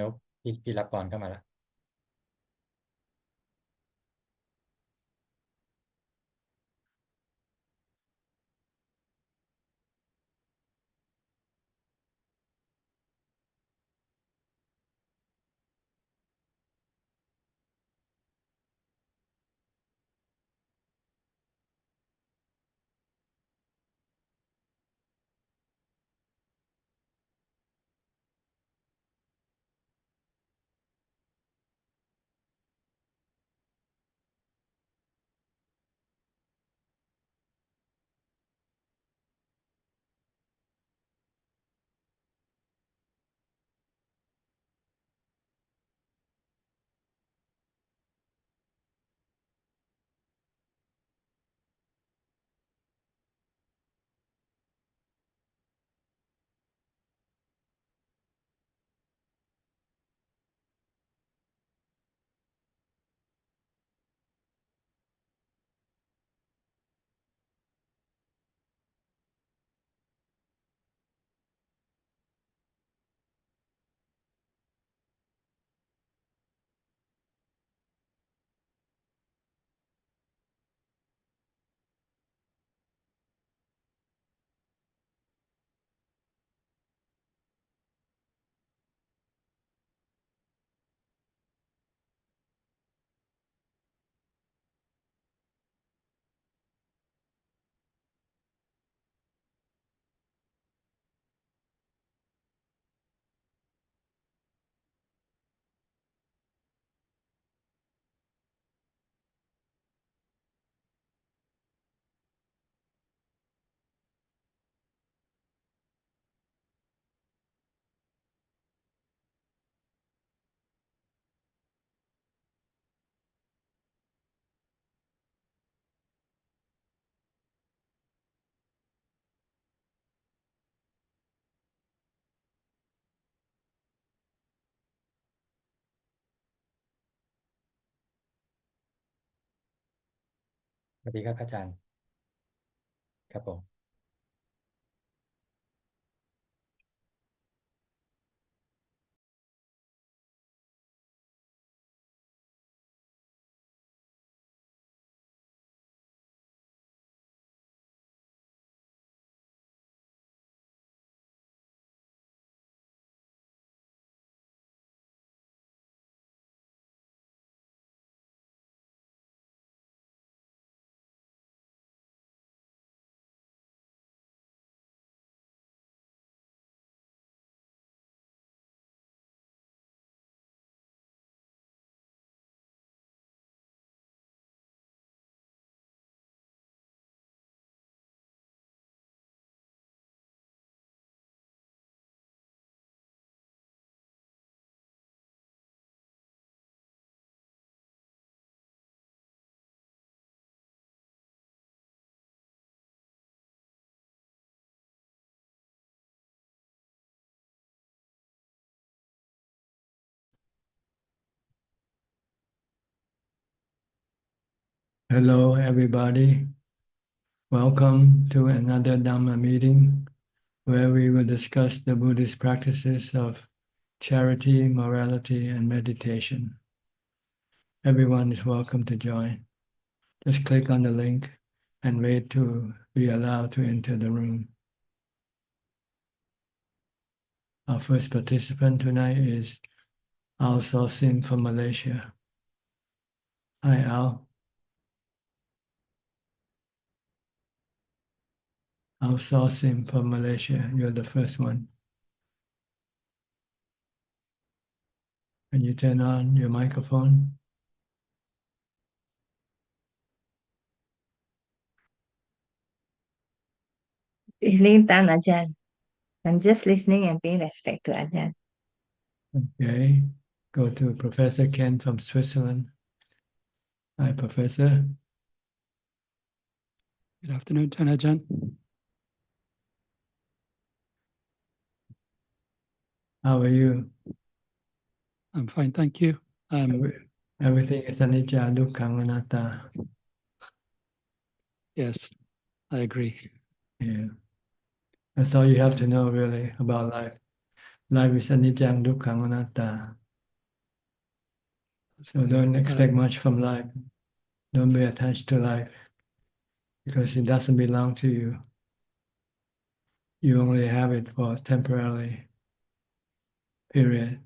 นุ๊กพี่รับก่อนเข้ามาแล้วสวัสดีครับอาจารย์ครับผมHello, everybody. Welcome to another Dhamma meeting where we will discuss the Buddhist practices of charity, morality, and meditation. Everyone is welcome to join. Just click on the link and wait to be allowed to enter the room. Our first participant tonight is Al Sosim from Malaysia. Hi, Al. Al Sosim from Malaysia. You're the first one. Can you turn on your microphone? Evening time, Ajaan. I'm just listening and paying respect to Ajaan. Okay. Go to Professor Ken from Switzerland. Hi, Professor. Good afternoon, Ajaan. How are you? I'm fine, thank you. Everything is anicca, dukkha, anatta. Yes, I agree. Yeah. That's all you have to know really about life. life is anicca dukkha anatta. So Okay. don't expect much from life. Don't be attached to life because it doesn't belong to you. You only have it for temporarily period,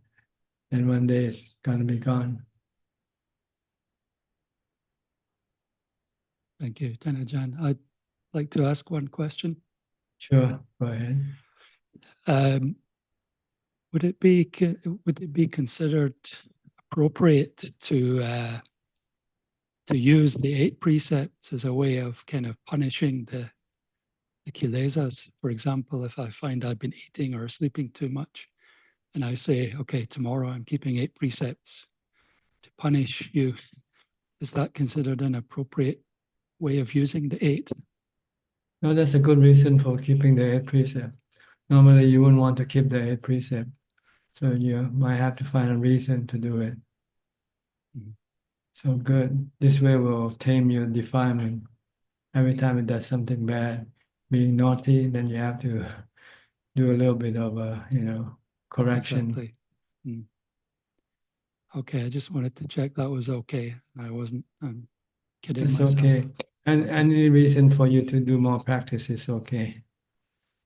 and one day it's gonna be gone. Thank you, Ajaan. I'd like to ask one question. Sure, go ahead. Would it be considered appropriate to use the 8 precepts as a way of kind of punishing the kilesas? For example, if I find I've been eating or sleeping too much, and I say, okay, tomorrow I'm keeping 8 precepts to punish you, is that considered an appropriate way of using the 8? No, that's a good reason for keeping the 8 precept. Normally, you wouldn't want to keep the 8 precept, so you might have to find a reason to do it. Mhm. So good. This way will tame your defilement. Every time it does something bad, being naughty, then you have to do a little bit of a, correction. Exactly. Okay, I just wanted to check that was okay. I'm kidding That's myself. okay. And any reason for you to do more practice is okay.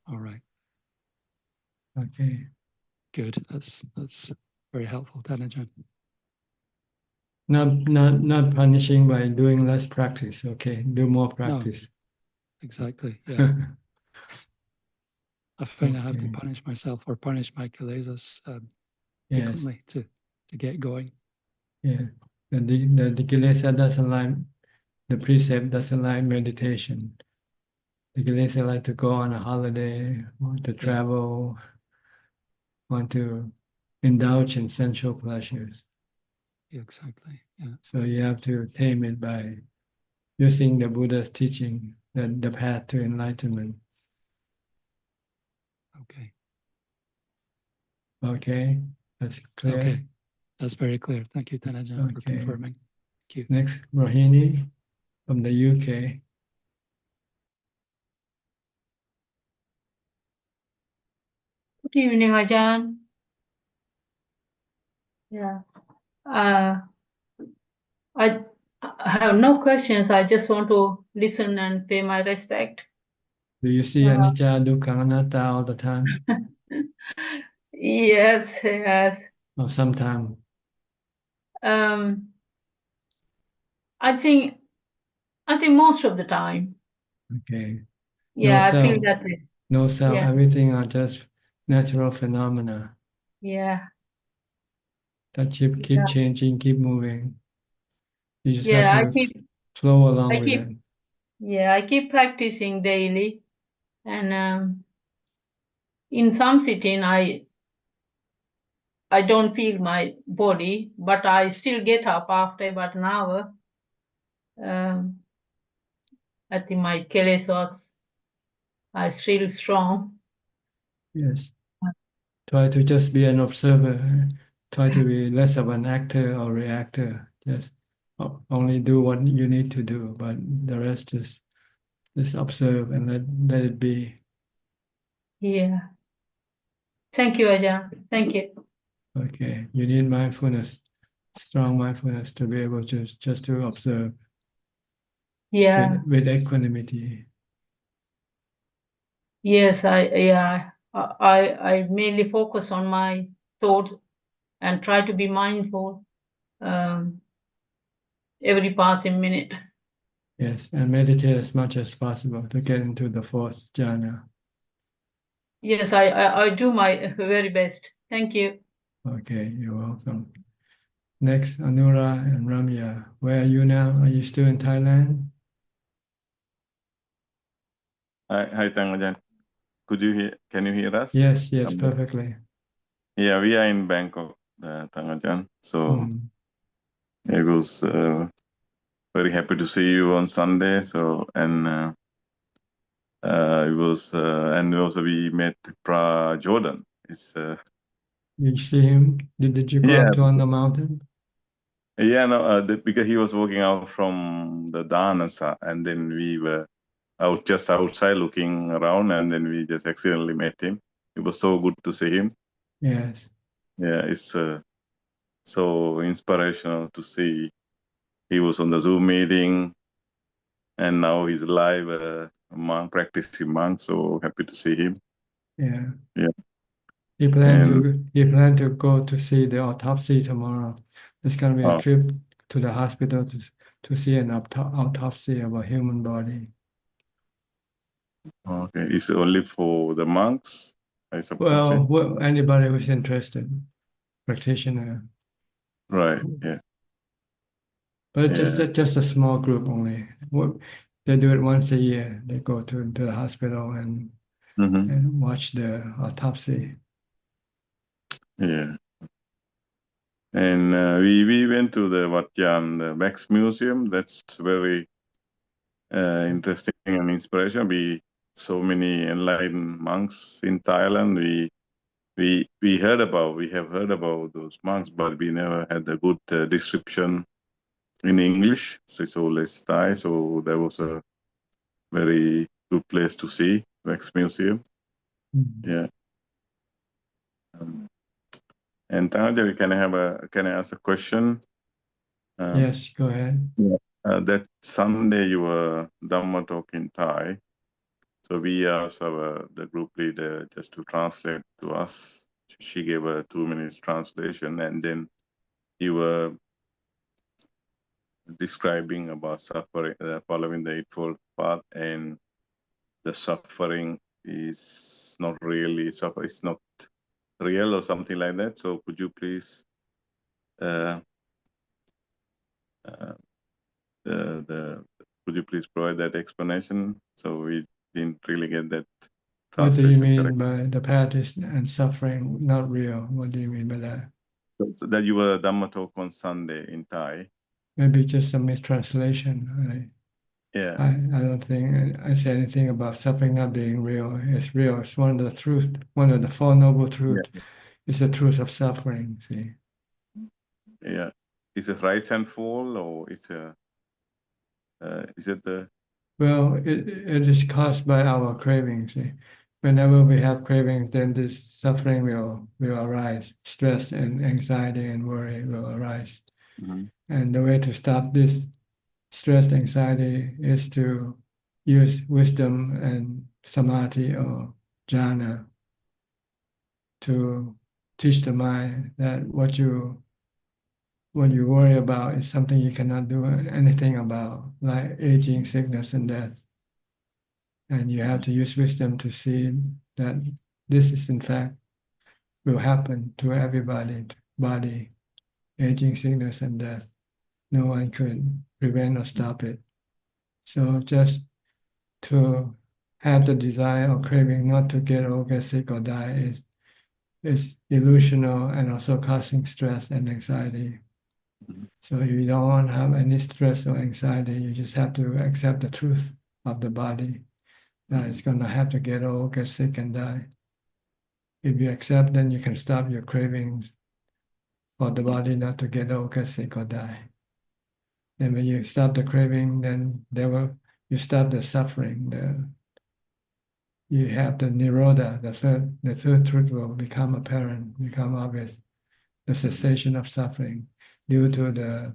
All right, Okay. good. That's very helpful, Ajaan. Not punishing by doing less practice. Okay. Do more No, practice. exactly. Yeah, I find I have to Okay. punish myself or punish my kilesas Yes. frequently to get going. Yeah. The kilesa doesn't like, the precept doesn't like meditation. The kilesa like to go on a holiday, want to travel, want to indulge in sensual pleasures. Yeah, exactly. Yeah. So you have to tame it by using the Buddha's teaching, the path to enlightenment. Okay. Okay, that's clear. Okay, that's very clear. Thank you, Ajaan, for Okay. confirming. Thank you. Next, Rohini from the UK. Good evening, Ajaan. Yeah. I have no questions. I just want to listen and pay my respect. Do you see anicca, dukkha, anatta all the time, Yes, yes. or sometime? I think most of the time. Okay. Yeah, I feel self, that way. no self. Yeah. Everything are just natural phenomena Yeah. that keep Yeah. changing, keep moving. You just Yeah, have to flow along with it. I keep practicing daily, and in some sitting I don't feel my body, but I still get up after about an hour. I think my kilesas are still strong. Yes. Try to just be an observer. Try to be less of an actor or reactor. Just only do what you need to do, but the rest just observe and let it be. Yeah. Thank you, Ajaan. Thank you. Okay. You need mindfulness, strong mindfulness to be able to just to observe Yeah. with equanimity. Yes, I mainly focus on my thoughts and try to be mindful every passing minute. Yes, and meditate as much as possible to get into the fourth jhana. Yes, I do my very best. Thank you. Okay, you're welcome. Next, Anura and Ramya. Where are you now? Are you still in Thailand? Hi, Ajaan. Can you hear us? Yes, perfectly. Yeah, we are in Bangkok, Ajaan. So I was very happy to see you on Sunday. So it was and also we met Jordan. Did you see him? Did you go up to on the mountain? Yeah, no, because he was walking out from the Dhanasa, and then we were just outside looking around, and then we just accidentally met him. It was so good to see him. Yes. Yeah, it's so inspirational to see. He was on the Zoom meeting, and now he's live, monk, practicing monk. So happy to see him. Yeah. Yeah. He planned to go to see the autopsy tomorrow. There's going to be a Oh, trip to the hospital to see an autopsy of a human body. okay. It's only for the monks, I suppose. Well, anybody who's interested, practitioner, Right. Yeah. but Yeah. just a small group only. They do it once a year. They go to the hospital Mm-hmm. and watch the autopsy. Yeah. And we went to the Ajaan, the Wax Museum. That's very interesting and inspiration. We so many enlightened monks in Thailand. We have heard about those monks, but we never had a good description in English. So it's always Thai. So that was a very good place to see Wax Museum. Yeah. And Tanaja, can I ask a question? Yes, go ahead. Yeah. That Sunday you were Dhamma talk in Thai. So we asked the group leader just to translate to us. She gave a 2 minutes translation, and then you were describing about suffering, following the Eightfold Path, and the suffering is not really suffer. It's not real or something like that. So could you please uh, uh, could you please provide that explanation? So we didn't really get that What do you translation mean correct. by the path is and suffering not real? What do you mean by that? So that you were Dhamma talk on Sunday in Thai. Maybe just a mistranslation. Yeah. I don't think I say anything about suffering not being real. It's real. It's one of the truth, one of the Four Noble Truths. Yeah. It's the truth of suffering. See. Yeah. Is it rise and fall, or is it the Well, it is caused by our cravings. See. Whenever we have cravings, then this suffering will arise. Stress and anxiety and worry will arise. Mhm. And the way to stop this stress, anxiety is to use wisdom and samadhi or jhana to teach the mind that what you worry about is something you cannot do anything about, like aging, sickness, and death. And you have to use wisdom to see that this is in fact will happen to everybody, body, aging, sickness, and death. No one could prevent or stop it. So just to have the desire or craving not to get old, get sick, or die is illusional and also causing stress and anxiety. So if you don't want to have any stress or anxiety, you just have to accept the truth of the body that it's going to have to get old, get sick, and die. If you accept, then you can stop your cravings for the body not to get old, get sick, or die. And when you stop the craving, then you stop the suffering. You have the nirodha, the third truth will become apparent, become obvious. The cessation of suffering due to the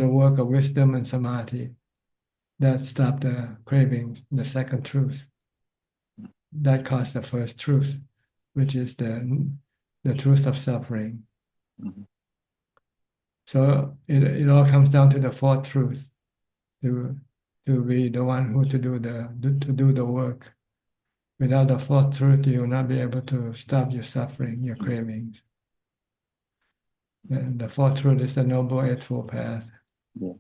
work of wisdom and samadhi that stop the cravings, the second truth. That caused the first truth, which is the truth of suffering. Mhm. So it all comes down to the fourth truth, to be the one who to do the work. Without the fourth truth, you will not be able to stop your suffering, your cravings. And the fourth truth is the Noble Eightfold Path. Yeah.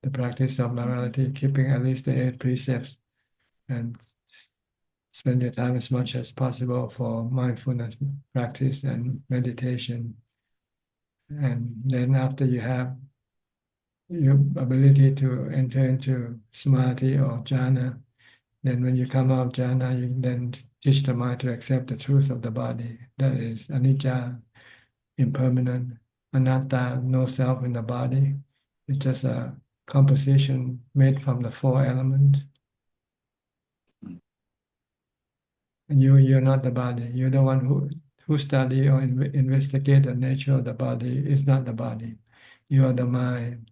The practice of morality, keeping at least the 8 precepts, and spend your time as much as possible for mindfulness practice and meditation. And then after you have your ability to enter into samadhi or jhana, then when you come out of jhana, you then teach the mind to accept the truth of the body. That is anicca, impermanent, anatta, no self in the body. It's just a composition made from the 4 elements. And you're not the body. You're the one who study or investigate the nature of the body is not the body. You are the mind.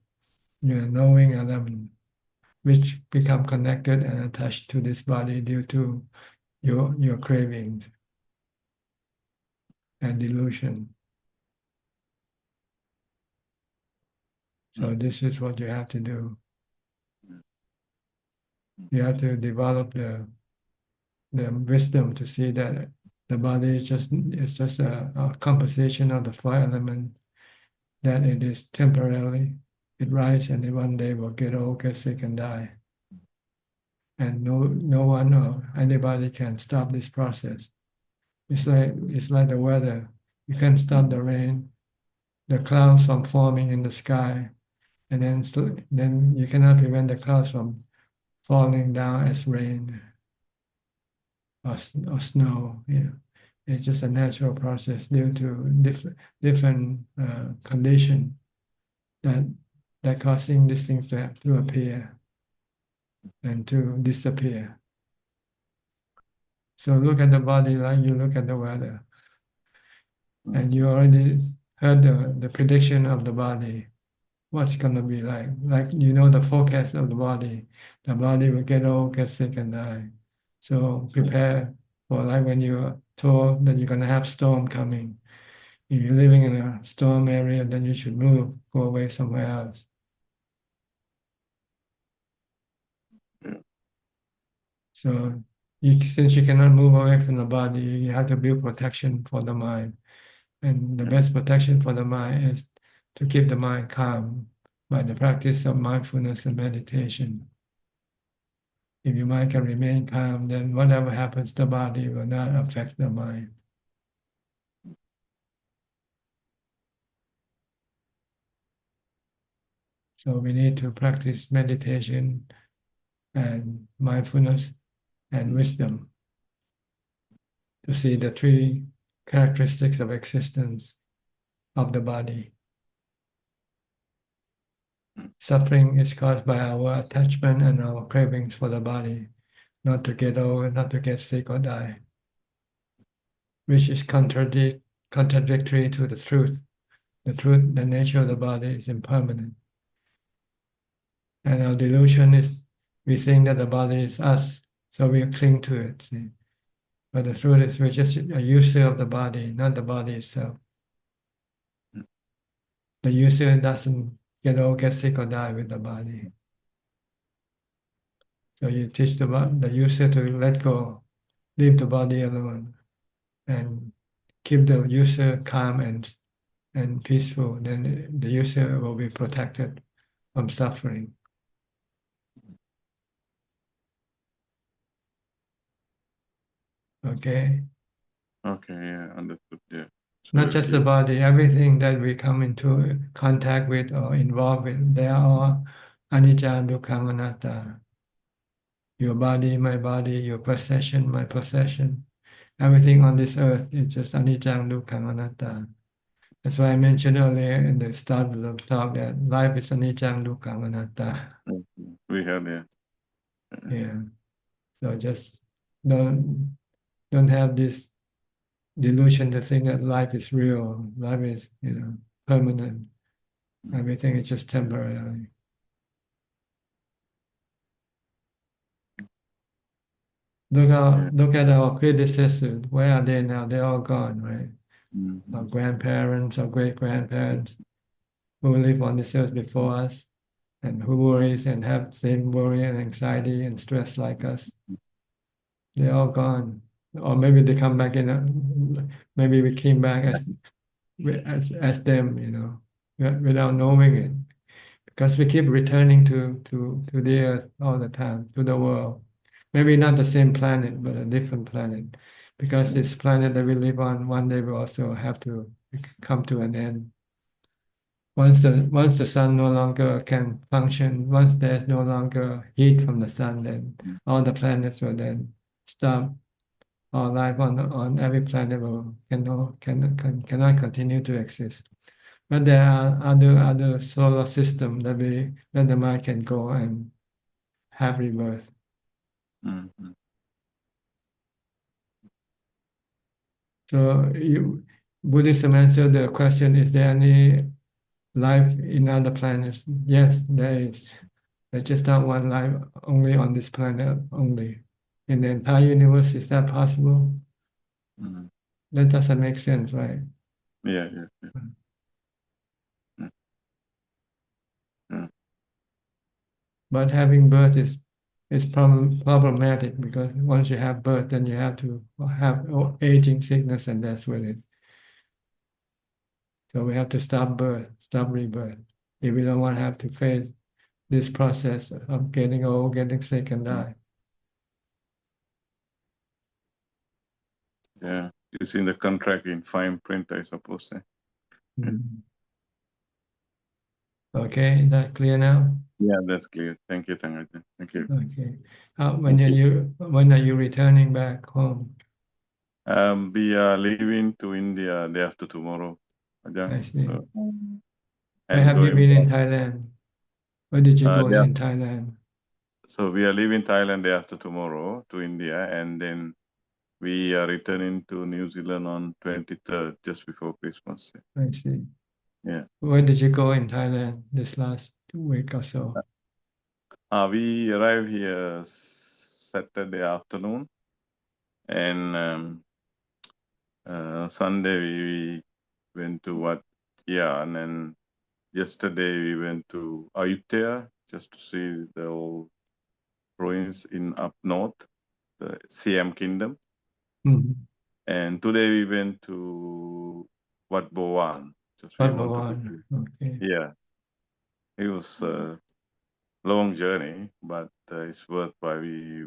You're a knowing element, which become connected and attached to this body due to your cravings and delusion. So this is what you have to do. You have to develop the wisdom to see that the body is just a composition of the four elements, that it is temporarily. It rises and it one day will get old, get sick, and die. And no one or anybody can stop this process. It's like the weather. You can stop the rain, the clouds from forming in the sky, and then you cannot prevent the clouds from falling down as rain or snow. It's just a natural process due to different condition that causing these things to appear and to disappear. So look at the body like you look at the weather, and you already heard the prediction of the body. What's gonna be like? Like the forecast of the body. The body will get old, get sick, and die. So prepare for like when you're told that you're gonna have storm coming. If you're living in a storm area, then you should move, go away somewhere else. So since you cannot move away from the body, you have to build protection for the mind. And the best protection for the mind is to keep the mind calm by the practice of mindfulness and meditation. If your mind can remain calm, then whatever happens to the body will not affect the mind. So we need to practice meditation and mindfulness and wisdom to see the three characteristics of existence of the body. Suffering is caused by our attachment and our cravings for the body, not to get old, not to get sick or die, which is contradictory to the truth. The truth, the nature of the body is impermanent. And our delusion is we think that the body is us, so we cling to it. See? But the truth is we're just a user of the body, not the body itself. The user doesn't get old, get sick, or die with the body. So you teach the user to let go, leave the body alone, and keep the user calm and peaceful. Then the user will be protected from suffering. Okay? Okay, yeah, understood. Yeah. Not just the body, everything that we come into contact with or involved with, they are all anicca, dukkha, anatta. Your body, my body, your possession, my possession. Everything on this earth is just anicca, dukkha, anatta. That's why I mentioned earlier in the start of the talk that life is anicca, dukkha, anatta. We have, yeah. Yeah. So just don't have this delusion to think that life is real, life is, permanent. Everything is just temporary. Look at our predecessors. Where are they now? They're all gone, right? Our grandparents, our great-grandparents who lived on this earth before us and who worries and have same worry and anxiety and stress like us. They're all gone. Or maybe they come back maybe we came back as them, without knowing it. Because we keep returning to the earth all the time, to the world. Maybe not the same planet, but a different planet. Because this planet that we live on, one day will also have to come to an end. Once the sun no longer can function, once there's no longer heat from the sun, then all the planets will then stop. Our life on every planet cannot continue to exist. But there are other solar systems that the mind can go and have rebirth. So Buddhism answered the question, is there any life in other planets? Yes, there is. There's just not one life only on this planet only. In the entire universe, is that possible? Mhm. That doesn't make sense, right? Yeah, yeah, yeah. Mm, mm. But having birth is problematic because once you have birth, then you have to have aging, sickness, and death with it. So we have to stop birth, stop rebirth. If we don't want to have to face this process of getting old, getting sick, and die. Yeah, it's in the contract in fine print, I suppose. Mhm. Okay, is that clear now? Yeah, that's clear. Thank you, Tangajan. Thank you. Okay. When Thank are you returning back home? We are leaving to India day after tomorrow, Ajahn. I see. So, Where and have you going been in back. Thailand? Where did you go Yeah, in Thailand? so we are leaving Thailand day after tomorrow to India, and then we are returning to New Zealand on 23rd, just before Christmas. I see. Yeah. Where did you go in Thailand this last week or so? We arrived here Saturday afternoon, and Sunday we went to Wat Yan, and yesterday we went to Ayutthaya just to see the old ruins in up north, the Siam Kingdom. Mhm. And today we went to Wat Bowan. Just we Wat want to Bhawan. visit. Okay. Yeah, it was a long journey, but it's worth why we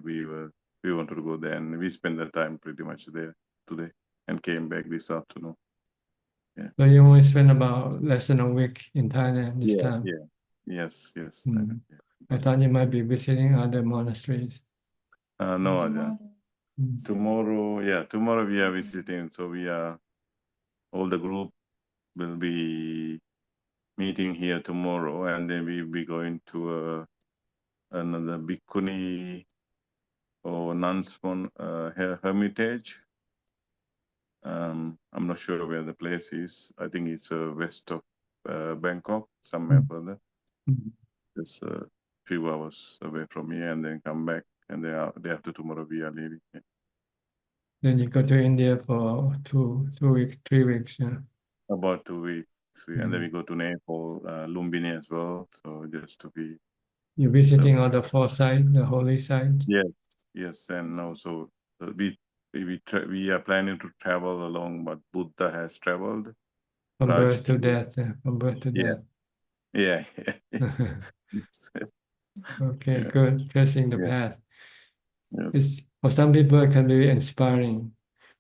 wanted to go there, and we spent the time pretty much there today and came back this afternoon. So you only spent about less than a week in Thailand this Yeah, time. yeah, yes, yes. Mm. Yeah. I thought you might be visiting other monasteries. No, Ajahn. Mm. Tomorrow we are visiting. So all the group will be meeting here tomorrow, and then we'll be going to another bhikkhuni or nuns hermitage. I'm not sure where the place is. I think it's west of Bangkok, somewhere further. Mm. Just a few hours away from here, and then come back. And then day after tomorrow we are leaving. Then you go to India for 2 weeks, 3 weeks. Yeah. About 2 weeks, and then we go to Nepal, Lumbini as well. So just to be. You're visiting all the 4 sites, the holy sites, Yes, and also we are planning to travel along what Buddha has traveled. from birth to Rajgir. death, from birth to Yeah, death. yeah, Okay, yeah, good. Tracing the yeah, path. yes, For some people, it can be inspiring.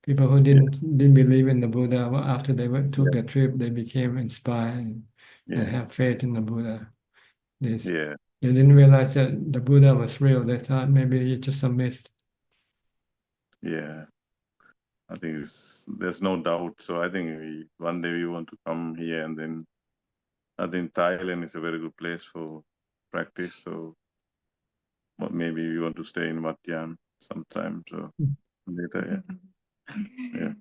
People who yeah, didn't believe in the Buddha, well, after they took yeah, the trip, they became inspired and yeah, have faith in the Buddha. They yeah, didn't realize that the Buddha was real. They thought maybe it's just a myth. yeah. I think there's no doubt. So I think one day we want to come here, and then I think Thailand is a very good place for practice. So but maybe we want to stay in Wat Yan sometime. So later, yeah.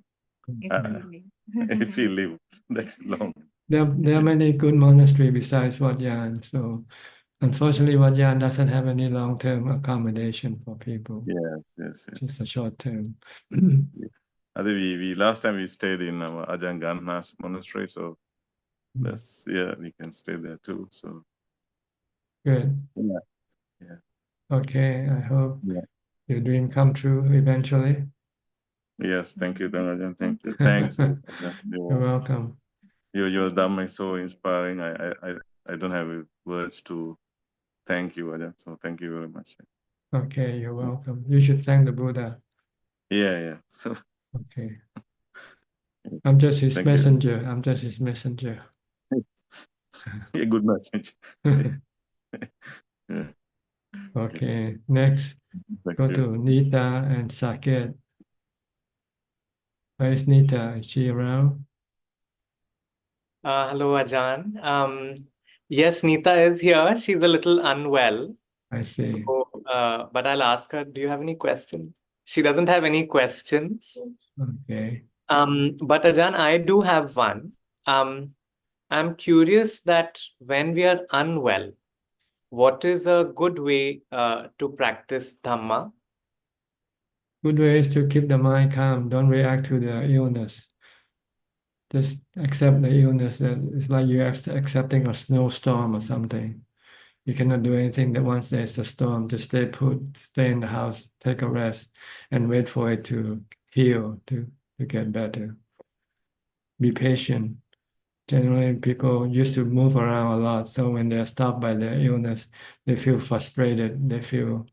If we live that long. There are many good monasteries besides Wat Yan. So unfortunately, Wat Yan doesn't have any long-term accommodation for people. Yes. Just a short term. I think we last time we stayed in Ajaan Ganna's monastery, so we can stay there too. So Good. yeah. Okay, I hope Yeah. your dream come true eventually. Yes, thank you, Ajahn. Thank you. Thanks. You're welcome. Your Dhamma is so inspiring. I don't have words to thank you, Ajahn. So thank you very much. Okay, you're welcome. You should thank the Buddha. Yeah. So Okay. I'm just his thank you. messenger. I'm just his messenger. Yeah, good message. Yeah. Okay, next, Thank go you. to Nita and Saket. Where is Nita? Is she around? Hello, Ajaan. Yes, Neeta is here. She's a little unwell. I see. So, but I'll ask her, do you have any questions? She doesn't have any questions. Okay. But Ajahn, I do have one. Um, I'm curious that when we are unwell, what is a good way to practice Dhamma? Good way is to keep the mind calm. Don't react to the illness. Just accept the illness. That it's like you're accepting a snowstorm or something. You cannot do anything that once there's a storm, just stay put, stay in the house, take a rest, and wait for it to heal, to get better. Be patient. Generally, people used to move around a lot, so when they're stopped by their illness, they feel frustrated. They feel,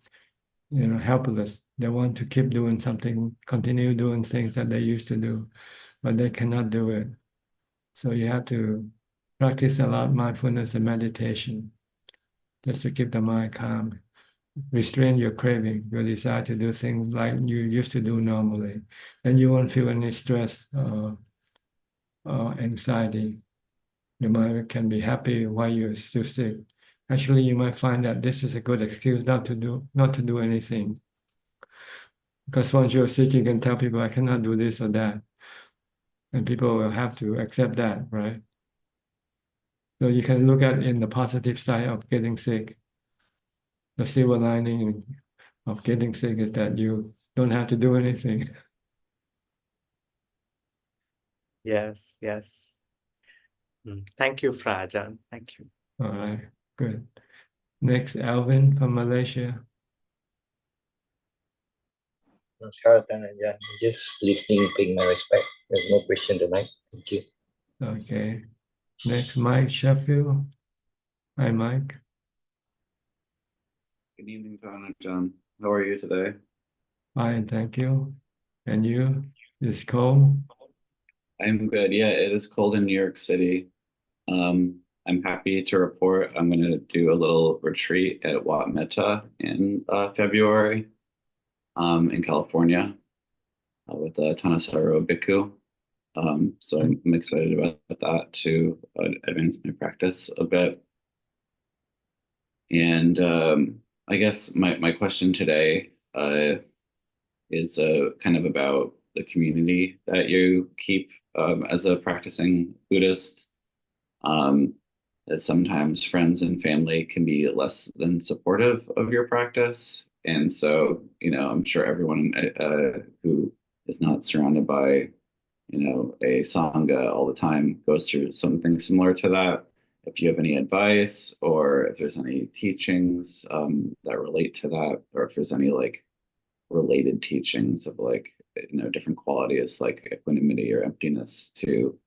helpless. They want to keep doing something, continue doing things that they used to do, but they cannot do it. So you have to practice a lot mindfulness and meditation just to keep the mind calm. Restrain your craving, your desire to do things like you used to do normally. Then you won't feel any stress or anxiety. Your mind can be happy while you're still sick. Actually, you might find that this is a good excuse not to do anything. Because once you're sick, you can tell people, I cannot do this or that. And people will have to accept that, right? So you can look at in the positive side of getting sick. The silver lining of getting sick is that you don't have to do anything. Yes, yes. Thank you, Fra Ajahn. Thank you. All right, good. Next, Alvin from Malaysia. Namaskar, Ajaan. Just listening, paying my respect. There's no question tonight. Thank you. Okay. Next, Mike Sheffield. Hi, Mike. Good evening, Ajaan. How are you today? Fine, thank you. And you? It's cold? I'm good. Yeah, it is cold in New York City. I'm happy to report I'm going to do a little retreat at Wat Metta in February in California with Thanissaro Bhikkhu. So I'm excited about that to advance my practice a bit. And I guess my question today is kind of about the community that you keep as a practicing Buddhist. That sometimes friends and family can be less than supportive of your practice. And so, I'm sure everyone who is not surrounded by, a Sangha all the time goes through something similar to that. If you have any advice or if there's any teachings that relate to that, or if there's any related teachings of different qualities like equanimity or emptiness to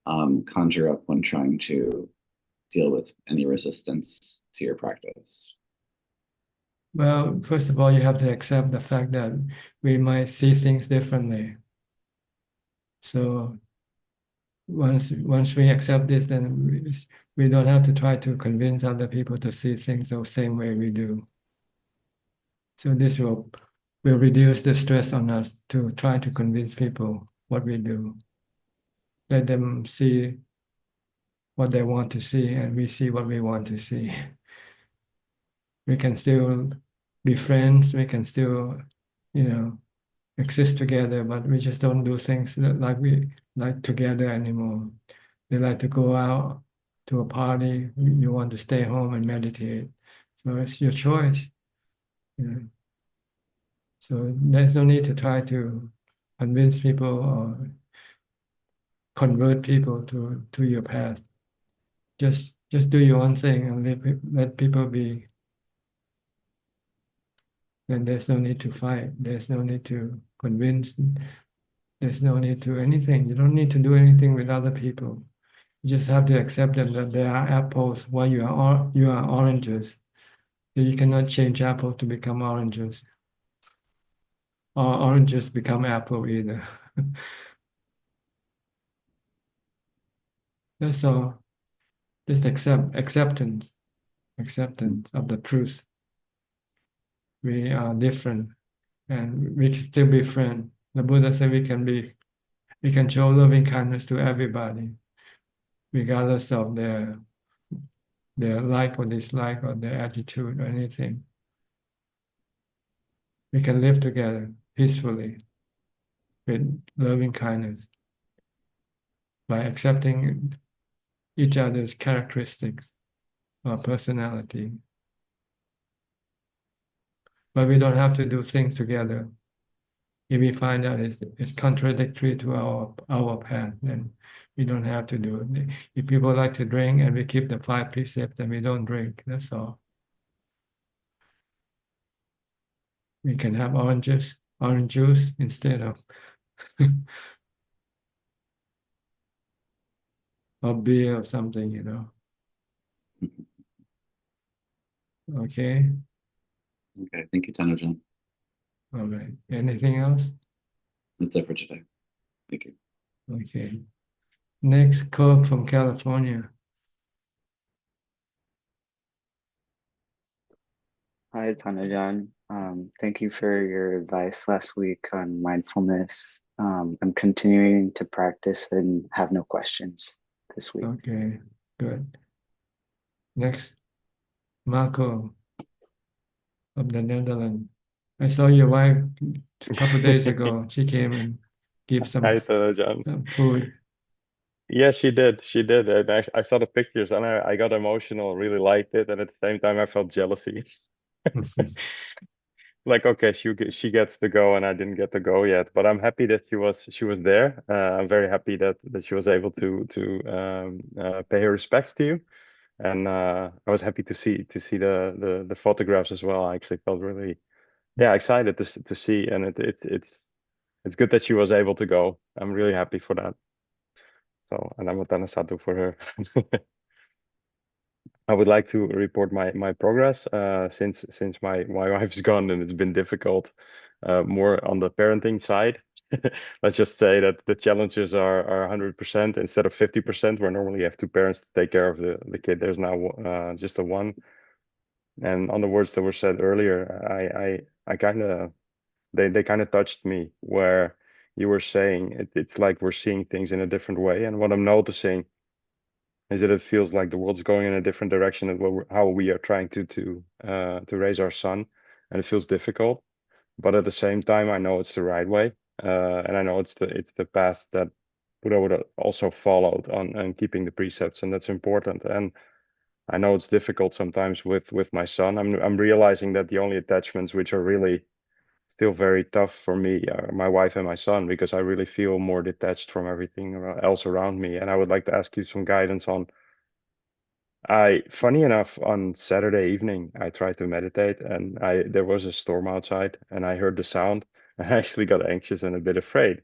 conjure up when trying to deal with any resistance to your practice? Well, first of all, you have to accept the fact that we might see things differently. So once we accept this, then we don't have to try to convince other people to see things the same way we do. So this will reduce the stress on us to try to convince people what we do. Let them see what they want to see, and we see what we want to see. We can still be friends, we can still, exist together, but we just don't do things like we like together anymore. They like to go out to a party, you want to stay home and meditate. So it's your choice. So there's no need to try to convince people or convert people to your path. Just do your own thing and let people be. Then there's no need to fight. There's no need to convince. There's no need to anything. You don't need to do anything with other people. You just have to accept them that they are apples while you are oranges. So you cannot change apple to become oranges. Or oranges become apple either. That's all. Just acceptance of the truth. We are different and we can still be friends. The Buddha said we can show loving kindness to everybody, regardless of their like or dislike or their attitude or anything. We can live together peacefully. with loving kindness by accepting each other's characteristics or personality. But we don't have to do things together. If we find that it's contradictory to our path, then we don't have to do it. If people like to drink and we keep the 5 precepts, then we don't drink. That's all. We can have orange juice instead of beer or something, you know. Okay. Okay, thank you, Tanajan. All right. Anything else? That's it for today. Thank you. Okay. Next call from California. Hi, Tanajan. Thank you for your advice last week on mindfulness. I'm continuing to practice and have no questions this week. Okay, good. Next, Marco of the Netherlands. I saw your wife a couple of days ago. She came and gave some Hi, Ajaan. food. Yes, she did. She did. And I saw the pictures and I got emotional, really liked it. And at the same time, I felt jealousy. Like, okay, she gets to go and I didn't get to go yet. But I'm happy that she was there. I'm very happy that she was able to pay her respects to you. And I was happy to see the photographs as well. I actually felt really excited to see, and it's good that she was able to go. I'm really happy for that. So, and I'm Anamotana Sadhu for her. I would like to report my progress since my wife's gone and it's been difficult, more on the parenting side. Let's just say that the challenges are 100% instead of 50%, where normally you have two parents to take care of the kid. There's now just a one. And on the words that were said earlier, I kind of they kind of touched me, where you were saying it's like we're seeing things in a different way. And what I'm noticing is that it feels like the world's going in a different direction and how we are trying to raise our son, and it feels difficult. But at the same time, I know it's the right way, and I know it's the path that Buddha would also followed on keeping the precepts, and that's important. And I know it's difficult sometimes with my son. I'm realizing that the only attachments which are really still very tough for me are my wife and my son, because I really feel more detached from everything else around me. And I would like to ask you some guidance on. Funny enough, on Saturday evening, I tried to meditate, and there was a storm outside, and I heard the sound, and I actually got anxious and a bit afraid.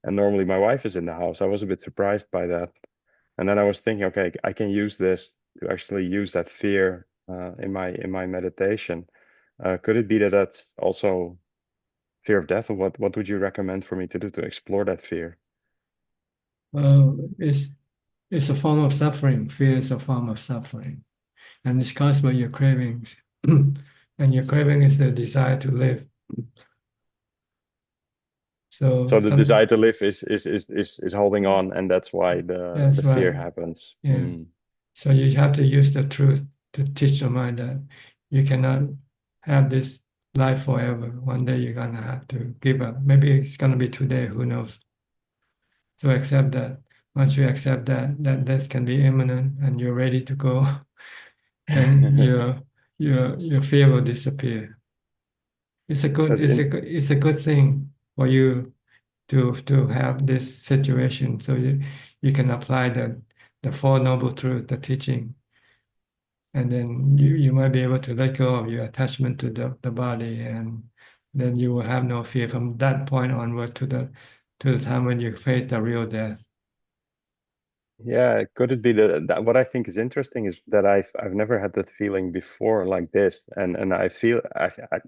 And normally my wife is in the house. I was a bit surprised by that. And then I was thinking, okay, I can use this to actually use that fear in my meditation. Could it be that that's also fear of death, or what would you recommend for me to do to explore that fear? It's a form of suffering. Fear is a form of suffering, and it's caused by your cravings. And your craving is the desire to live. So the desire to live is holding on, and that's why the fear right. happens. Yeah. So you have to use the truth to teach your mind that you cannot have this life forever. One day you're gonna have to give up. Maybe it's gonna be today, who knows? So accept that. Once you accept that death can be imminent and you're ready to go, then your fear will disappear. It's a good thing for you to have this situation, so you can apply the Four Noble Truths, the teaching, and then you might be able to let go of your attachment to the body, and then you will have no fear from that point onward to the time when you face the real death. Yeah, could it be that what I think is interesting is that I've never had that feeling before like this, and I feel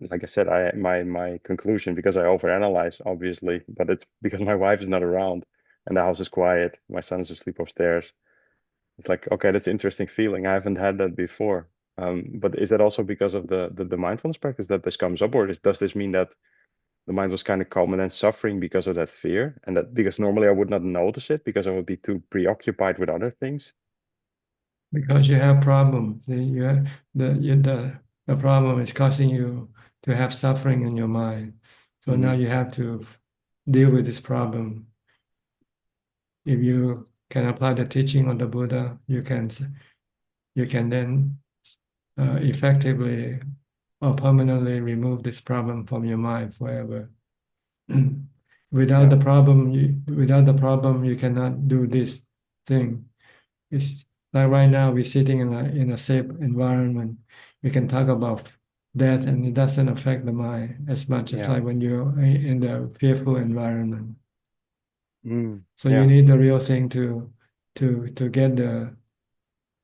like I said, my conclusion, because I overanalyze obviously, but it's because my wife is not around and the house is quiet, my son is asleep upstairs. It's like, okay, that's an interesting feeling. I haven't had that before. But is that also because of the mindfulness practice that this comes up, or does this mean that the mind was kind of calm and then suffering because of that fear, and that because normally I would not notice it because I would be too preoccupied with other things? Because you have problems. The problem is causing you to have suffering in your mind. So now you have to deal with this problem. If you can apply the teaching of the Buddha, you can then effectively or permanently remove this problem from your mind forever. Without the problem, you cannot do this thing. It's like right now we're sitting in a safe environment. We can talk about death, and it doesn't affect the mind as much as like when you're in the fearful environment. So you need the real thing to get the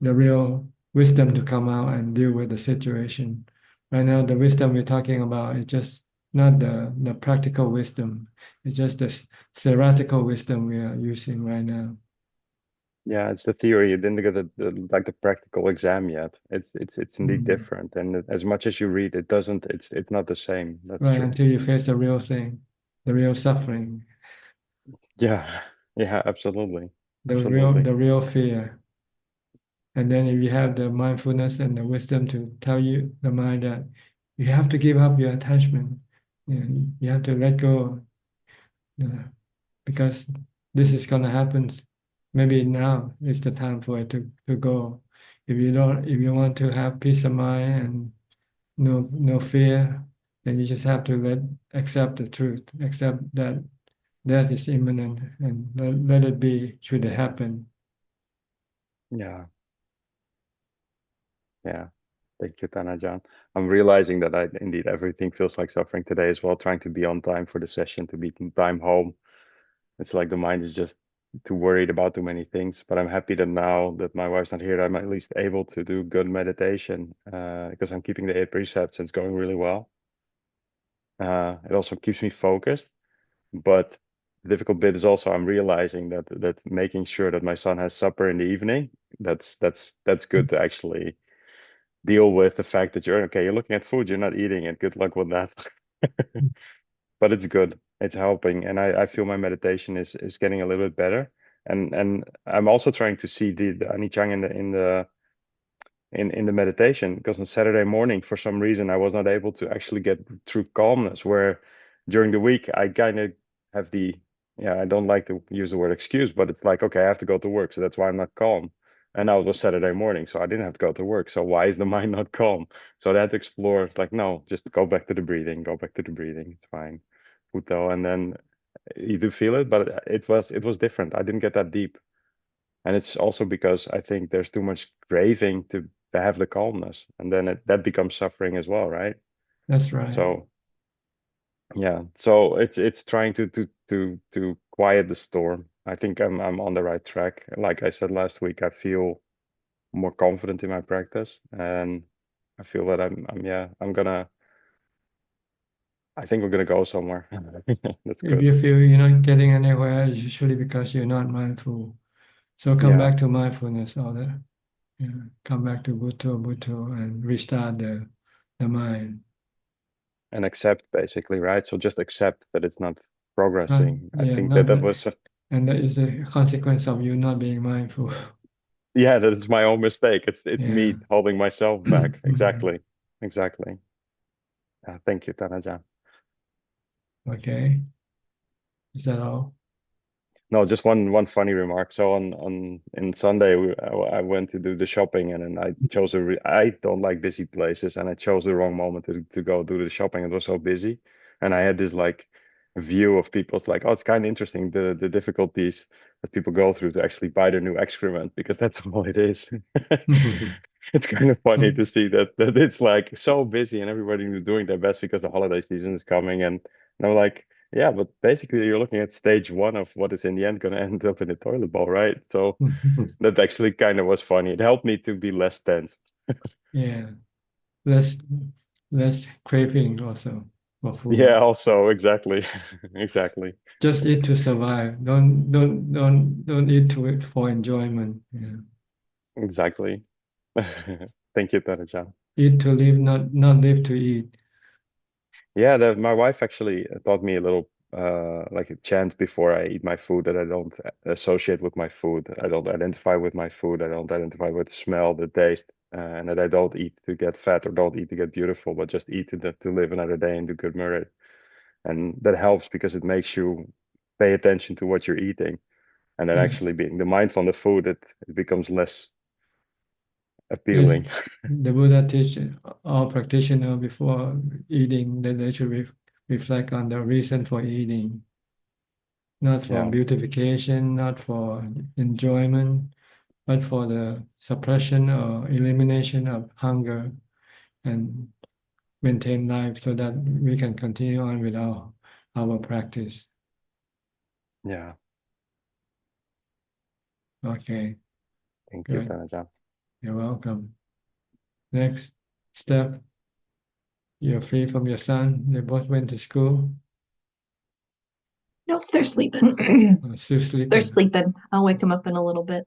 real wisdom to come out and deal with the situation. Right now, the wisdom we're talking about is just not the practical wisdom. It's just the theoretical wisdom we are using right now. Yeah, it's the theory. You didn't get like the practical exam yet. It's indeed different. And as much as you read, it's not the same. That's Right, true. until you face the real thing, the real suffering, Yeah. Yeah, absolutely. the Absolutely. real fear. And then if you have the mindfulness and the wisdom to tell you the mind that you have to give up your attachment, you have to let go, because this is gonna happen. Maybe now is the time for it to go. If you want to have peace of mind and no fear, then you just have to accept the truth, accept that death is imminent, and let it be should it happen. Yeah. Yeah. Thank you, Tanajan. I'm realizing that indeed everything feels like suffering today as well, trying to be on time for the session, to be on time home. It's like the mind is just too worried about too many things. But I'm happy that now that my wife's not here, I'm at least able to do good meditation because I'm keeping the 8 precepts and it's going really well. It also keeps me focused. But the difficult bit is also I'm realizing that making sure that my son has supper in the evening, that's good to actually deal with the fact that you're looking at food, you're not eating it. Good luck with that. But it's good. It's helping. And I feel my meditation is getting a little bit better. And I'm also trying to see the Anichang in the meditation, because on Saturday morning, for some reason, I was not able to actually get through calmness, where during the week I kind of have I don't like to use the word excuse, but it's like, okay, I have to go to work, so that's why I'm not calm. And now it was Saturday morning, so I didn't have to go to work. So why is the mind not calm? So I had to explore. It's like, no, just go back to the breathing, go back to the breathing. It's fine. Puto. And then you do feel it, but it was different. I didn't get that deep. And it's also because I think there's too much craving to have the calmness, and then that becomes suffering as well, right? That's right. So yeah, so it's trying to quiet the storm. I think I'm on the right track. Like I said last week, I feel more confident in my practice, and I feel that I think we're gonna go somewhere. That's If good. you feel you're not getting anywhere, it's usually because you're not mindful. So come Yeah. back to mindfulness, come back to Bhutto, and restart the mind. And accept, basically, right? So just accept that it's not progressing. I Yeah, think not that was and that is a consequence of you not being mindful. yeah, that is my own mistake. It's Yeah. me holding myself back. Exactly. Exactly. Thank you, Tanaja. Okay. Is that all? No, just one funny remark. So on Sunday, I went to do the shopping, and then I chose I don't like busy places, and I chose the wrong moment to go do the shopping. It was so busy, and I had this like view of people. It's like, oh, it's kind of interesting, the difficulties that people go through to actually buy their new excrement, because that's all it is. It's kind of funny to see that it's like so busy and everybody is doing their best because the holiday season is coming, and I'm like, yeah, but basically you're looking at stage one of what is in the end going to end up in the toilet bowl, right? So that actually kind of was funny. It helped me to be less tense. Yeah. Less craving also for food. Yeah, also exactly. Exactly. Just eat to survive. Don't eat for enjoyment. Yeah. Exactly. Thank you, Tarajan. Eat to live, not live to eat. Yeah, my wife actually taught me a little like a chant before I eat my food, that I don't associate with my food. I don't identify with my food. I don't identify with the smell, the taste, and that I don't eat to get fat or don't eat to get beautiful, but just eat to live another day and do good merit. and that helps because it makes you pay attention to what you're eating, and then Yes. actually being the mindful on the food, it becomes less Yes, appealing. the Buddha teach all practitioner before eating that they should reflect on the reason for eating, not for Yeah. beautification, not for enjoyment, but for the suppression or elimination of hunger and maintain life so that we can continue on with our practice. Yeah. Okay, Thank you, good. Ajaan. You're welcome. Next step, you're free from your son. They both went to school. Nope, they're sleeping. Still sleeping. They're sleeping. I'll wake them up in a little bit.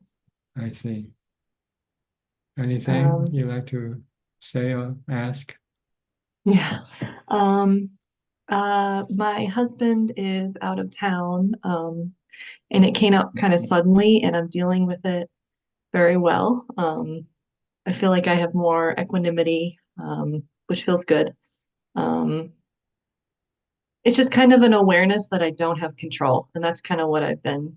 I see. Anything you like to say or ask? Yeah. My husband is out of town, and it came up kind of suddenly, and I'm dealing with it very well. I feel like I have more equanimity, which feels good. It's just kind of an awareness that I don't have control, and that's kind of what I've been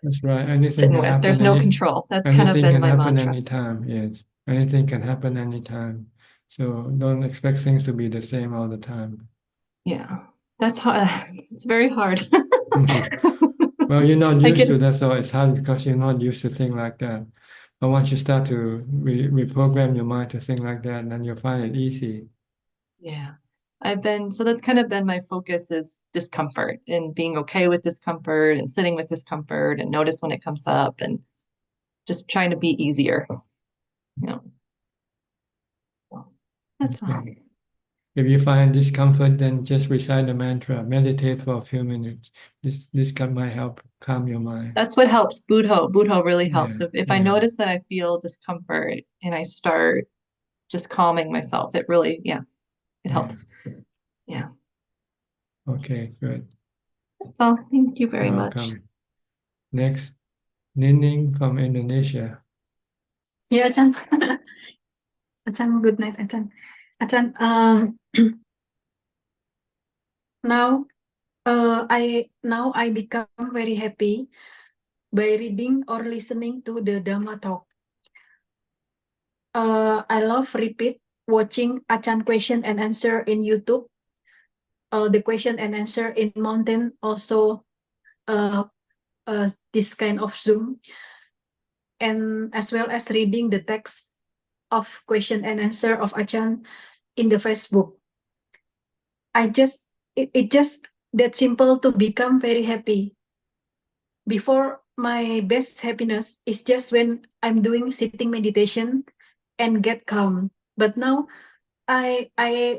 That's right. Anything sitting can with. happen. There's no control. That's kind of Anything been can my happen mantra. anytime. Yes, anything can happen anytime. So don't expect things to be the same all the time. Yeah, that's hard. It's very hard. Well, you're not I used get, to that, so it's hard because you're not used to things like that. But once you start to reprogram your mind to think like that, then you'll find it easy. yeah. So that's kind of been my focus is discomfort and being okay with discomfort and sitting with discomfort and notice when it comes up and just trying to be easier. You know, that's all. Okay. If you find discomfort, then just recite the mantra, meditate for a few minutes. This might help calm your mind. That's what helps. Budho really helps. Yeah, If I yeah. notice that I feel discomfort and I start just calming myself, it really, it Yeah. helps. Yeah. Okay, good. Well, thank you very You're much. welcome. Next, Nining from Indonesia. Yeah, Ajahn. Ajahn, good night, Ajahn. Ajahn, now I become very happy by reading or listening to the Dhamma talk. I love repeat watching Ajahn question and answer in YouTube. The question and answer in Mountain also this kind of Zoom, and as well as reading the text of question and answer of Ajahn in the Facebook. It just that simple to become very happy. Before, my best happiness is just when I'm doing sitting meditation and get calm. But now I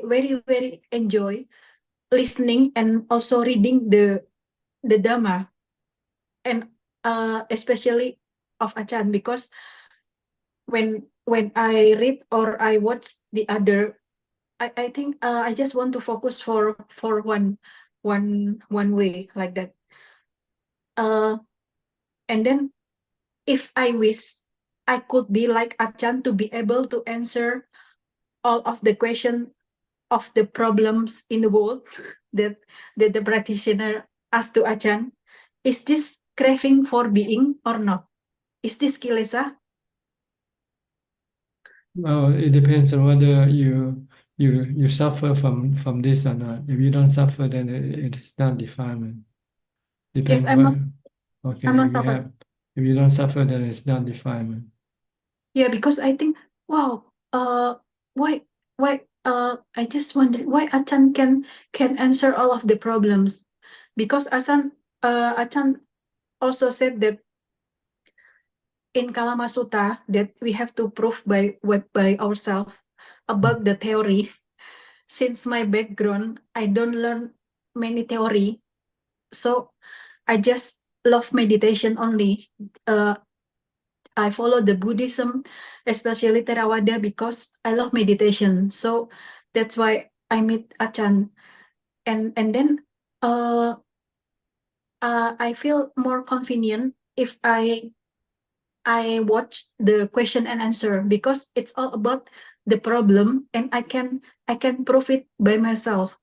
very enjoy listening and also reading the Dhamma, and especially of Ajahn, because when I read or I watch the other, I think I just want to focus for one way like that. And then if I wish I could be like Ajahn to be able to answer all of the question of the problems in the world that the practitioner asked to Ajahn, is this craving for being or not? Is this kilesa? Well, it depends on whether you suffer from this or not. If you don't suffer, then it is not defilement. Yes, Depends I'm not. what. Okay, I'm not suffering. if you don't suffer, then it's not defilement. Yeah, because I think, wow, why, I just wonder why Ajahn can answer all of the problems, because Ajahn also said that in Kalama Sutta that we have to prove by ourselves about the theory. Since my background, I don't learn many theory, so I just love meditation only. I follow the Buddhism, especially Theravada, because I love meditation. So that's why I meet Ajahn, and then I feel more convenient if I watch the question and answer, because it's all about the problem and I can prove it by myself.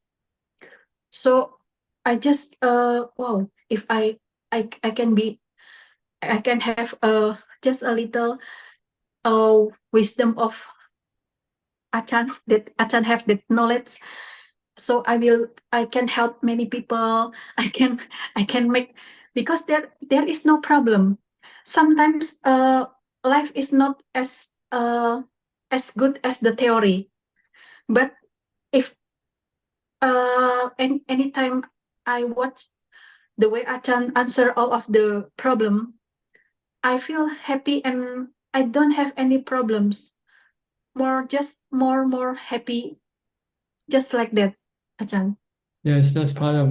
So I just wow, if I can be, I can have just a little wisdom of Ajaan, that Ajaan have that knowledge. So I can help many people. I can make, because there is no problem. Sometimes life is not as good as the theory, but if anytime I watch the way Ajaan answer all of the problem, I feel happy and I don't have any problems. Just more happy, just like that, Ajaan. Yes, that's part of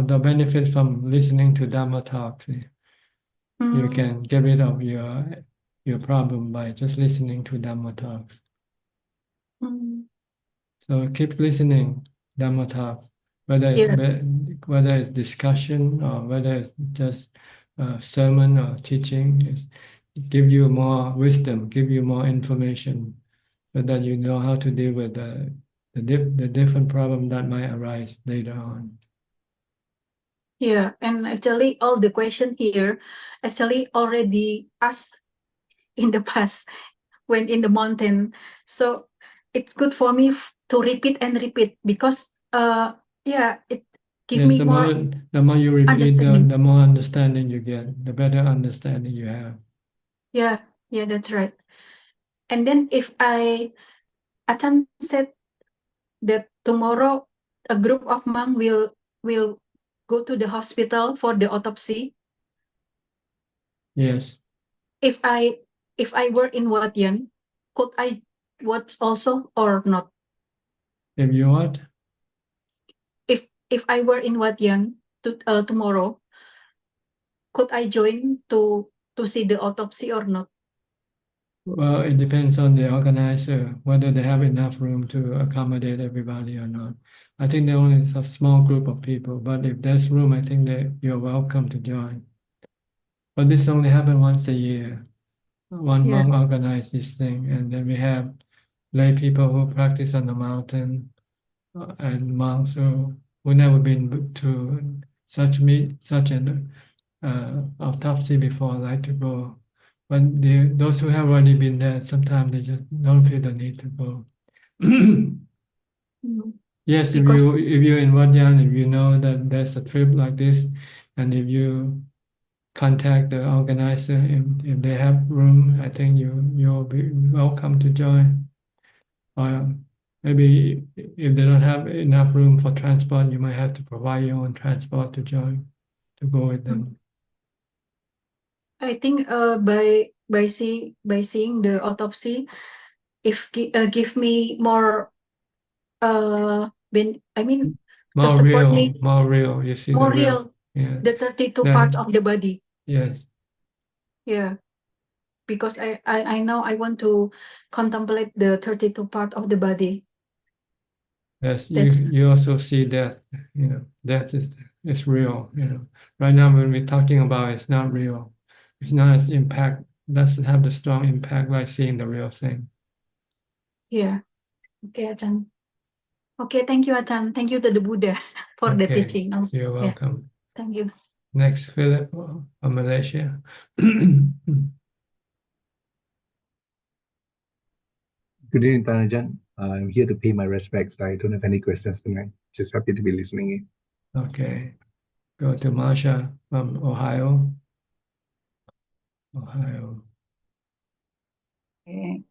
the benefit from listening to Dhamma talks. You can get rid of your problem by just listening to Dhamma talks. So keep listening Dhamma talks, whether it's discussion or whether it's just sermon or teaching. Give you more wisdom, give you more information, so that you know how to deal with the different problem that might arise later on. Yeah, and actually all the question here actually already asked in the past when in the mountain. So it's good for me to repeat and repeat, because it give Yes, me more the more you repeat, understanding. the more understanding you get, the better understanding you have. Yeah, that's right. And then if Ajahn said that tomorrow a group of monks will go to the hospital for the autopsy. Yes. If I were in Wadian, could I watch also or not? If you what? If I were in Wadian tomorrow, could I join to see the autopsy or not? Well, it depends on the organizer, whether they have enough room to accommodate everybody or not. I think there only is a small group of people, but if there's room, I think that you're welcome to join. But this only happens once a year. One monk organized this thing, and then we have lay people who practice on the mountain, and monks who never been to such an autopsy before like to go. But those who have already been there, sometimes they just don't feel the need to go. Yes, if you're in Wadyan, if you know that there's a trip like this, and if you contact the organizer, if they have room, I think you'll be welcome to join. Or maybe if they don't have enough room for transport, you might have to provide your own transport to join, to go with them. I think by seeing the autopsy, if give me more more to support real, me, more real. You see more the real, real, yeah. the 32 parts of the body. Yes. Yeah, because I know I want to contemplate the 32 part of the body. Yes, you also see death. Death is real. Right now when we're talking about it's not real. It's not as impact. Doesn't have the strong impact like seeing the real thing. Yeah. Okay, Ajahn. Okay, thank you, Ajahn. Thank you to the Buddha for the teaching also. You're welcome. Thank you. Next, Philip from Malaysia. Good evening, Tanajan. I'm here to pay my respects. I don't have any questions tonight. Just happy to be listening in. Okay. Go to Marsha from Ohio. Okay.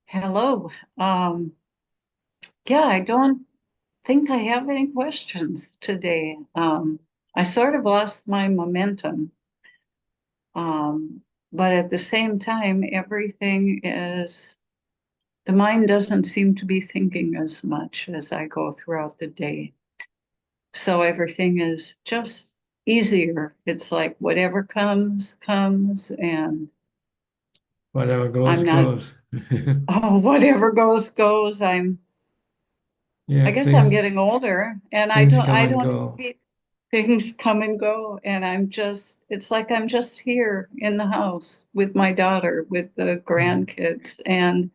Hello. Yeah, I don't think I have any questions today. I sort of lost my momentum. But at the same time, the mind doesn't seem to be thinking as much as I go throughout the day. So everything is just easier. It's like whatever comes, and whatever goes, goes. Whatever goes. I guess I'm getting older, and I don't things come and go, and it's like I'm just here in the house with my daughter, with the grandkids, and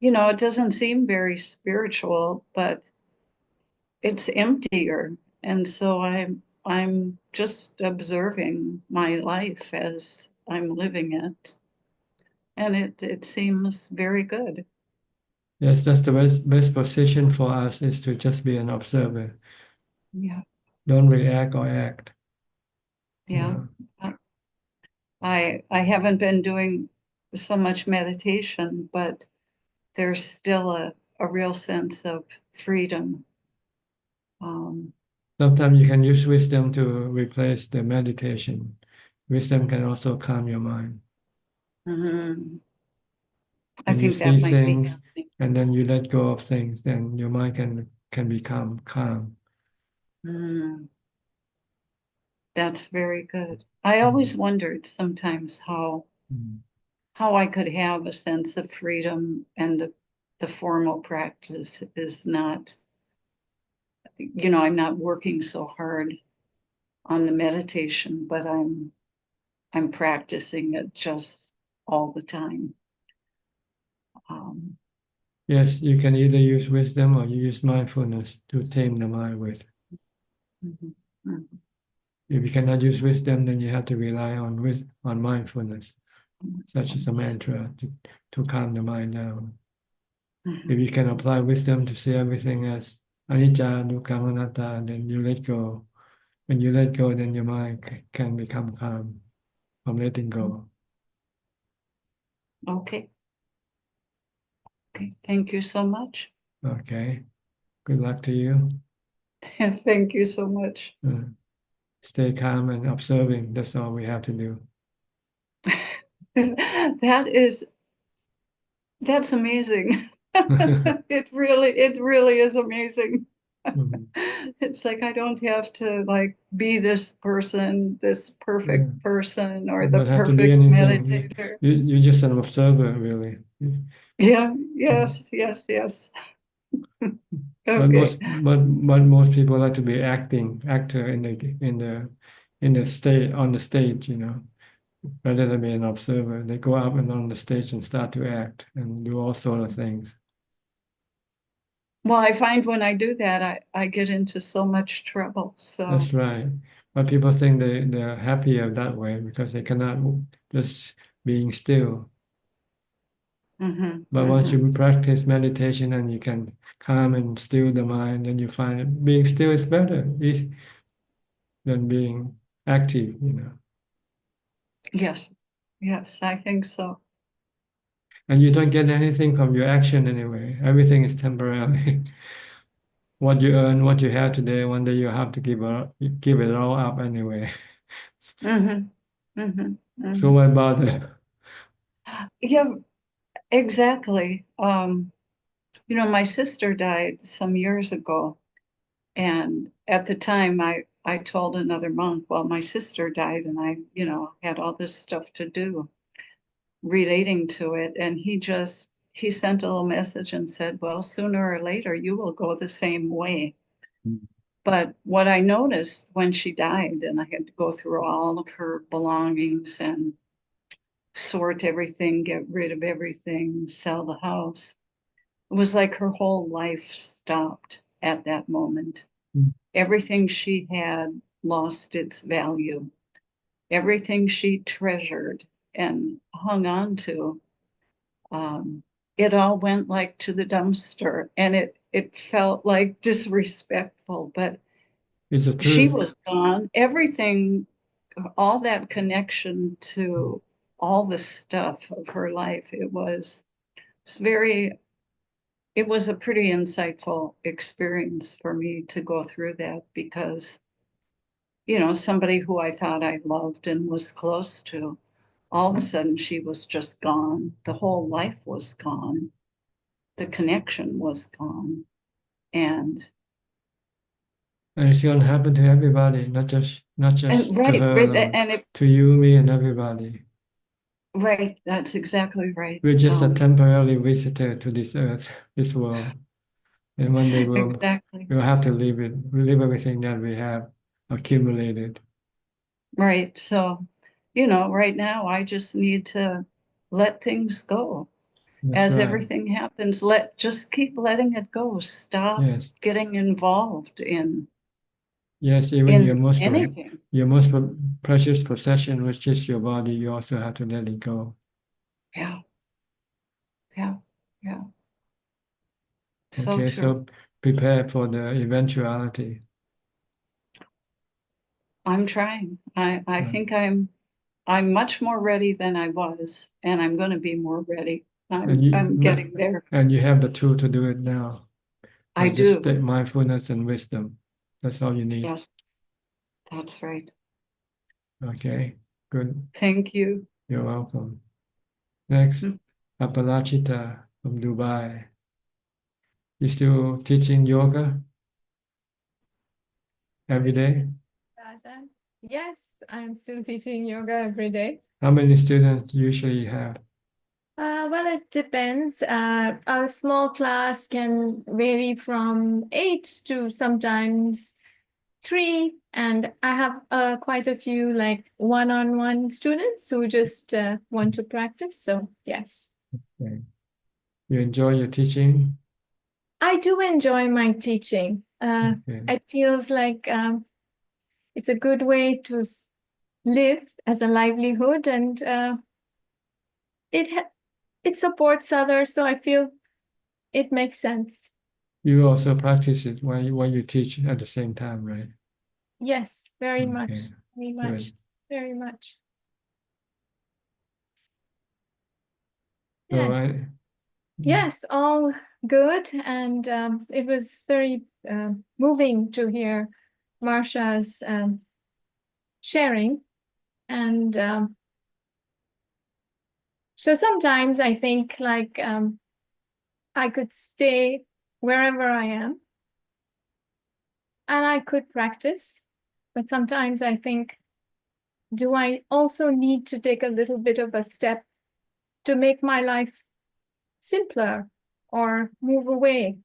it doesn't seem very spiritual, but it's emptier. And so I'm just observing my life as I'm living it. And it seems very good. Yes, that's the best position for us, is to just be an observer. Yeah. Don't react or act. Yeah. I haven't been doing so much meditation, but there's still a real sense of freedom. Sometimes you can use wisdom to replace the meditation. Wisdom can also calm your mind. Mhm. I When you think see that might be things happening. and then you let go of things, then your mind can become calm. Mm. That's very good. I always wondered sometimes how I could have a sense of freedom, and the formal practice is not, I'm not working so hard on the meditation, but I'm practicing it just all the time. Yes, you can either use wisdom or you use mindfulness to tame the mind with. Mhm, mhm. If you cannot use wisdom, then you have to rely on mindfulness, such as a mantra to calm the mind down. If you can apply wisdom to see everything as anicca, dukkha, anatta, then you let go. When you let go, then your mind can become calm from letting go. Okay. Okay. Thank you so much. Okay. Good luck to you. Thank you so much. Stay calm and observing. That's all we have to do. That's amazing. It really is amazing. It's like I don't have to be this person, this perfect person, or You the don't have to be perfect anything. meditator. You're just an observer, really. Yeah, yes. But Okay. most people like to be actor in the stage on the stage, rather than be an observer. They go up and on the stage and start to act and do all sort of things. Well, I find when I do that, I get into so much trouble. So That's right. But people think they're happier that way because they cannot just being still. But once you practice meditation and you can calm and still the mind, then you find being still is better than being active, yes, I think so. And you don't get anything from your action anyway. Everything is temporary. What you earn, what you have today, one day you have to give it all up anyway. So why bother? Yeah, exactly. My sister died some years ago, and at the time I told another monk, well, my sister died and I, had all this stuff to do relating to it. And he sent a little message and said, well, sooner or later you will go the same way. But what I noticed when she died, and I had to go through all of her belongings and sort everything, get rid of everything, sell the house, it was like her whole life stopped at that moment. Everything she had lost its value. Everything she treasured and hung on to, it all went like to the dumpster, and it felt like disrespectful, but It's the she truth. was gone. Everything, all that connection to all the stuff of her life, it was a pretty insightful experience for me to go through that, because somebody who I thought I loved and was close to, all of a sudden she was just gone. The whole life was gone. The connection was gone. And it's going to happen to everybody, not just to right, her alone, and to you, me, and everybody. right, that's exactly right. We're just a temporary visitor to this earth, this world. And one day Exactly. we'll have to leave it, leave everything that we have accumulated. Right. So, right now I just need to let things go. as right. everything happens, just keep letting it go. Stop Yes. getting involved in Yes, even your anything. most precious possession, which is your body, you also have to let it go. Yeah. Yeah. Yeah. So Okay, true. so prepare for the eventuality. I'm trying. I Right. think I'm much more ready than I was, and I'm going to be more ready. I'm getting there. And you have the tool to do it now. I just do. mindfulness and wisdom. That's all you need. Yes, that's right. Okay, good. Thank you. You're welcome. Next, Apalachita from Dubai. You still teaching yoga every day? Ajaan? Yes, I'm still teaching yoga every day. How many students usually you have? Well, it depends. A small class can vary from 8 to sometimes 3, and I have quite a few like one-on-one students who just want to practice. So yes, Okay. You enjoy your teaching? I do enjoy my teaching. Okay. It feels like it's a good way to live as a livelihood, and it supports others, so I feel it makes sense. You also practice it when you teach at the same time, right? Yes, very much, Okay, very much, very much. So Yes, yes, all good, and it was very moving to hear Marsha's sharing, and so sometimes I think like I could stay wherever I am and I could practice, but sometimes I think, do I also need to take a little bit of a step to make my life simpler or move away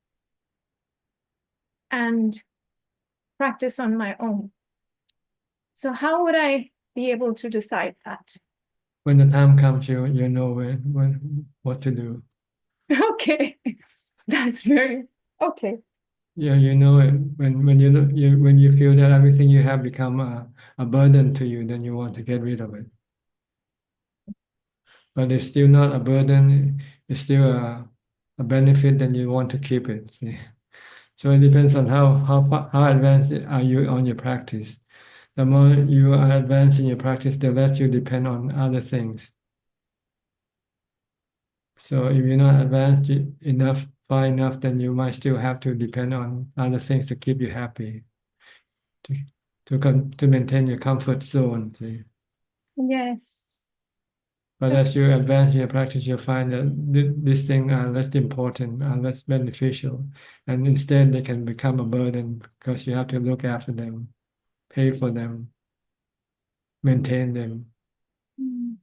and practice on my own? So how would I be able to decide that? when the time comes, you know what to do. Okay, that's very okay. Yeah, you know it when you feel that everything you have become a burden to you, then you want to get rid of it. But it's still not a burden; it's still a benefit. Then you want to keep it. See? So it depends on how advanced are you on your practice. The more you are advanced in your practice, the less you depend on other things. So if you're not advanced enough, far enough, then you might still have to depend on other things to keep you happy, to maintain your comfort zone. See? Yes. But as you advance in your practice, you'll find that these things are less important, are less beneficial, and instead they can become a burden because you have to look after them, pay for them, maintain them. Mm.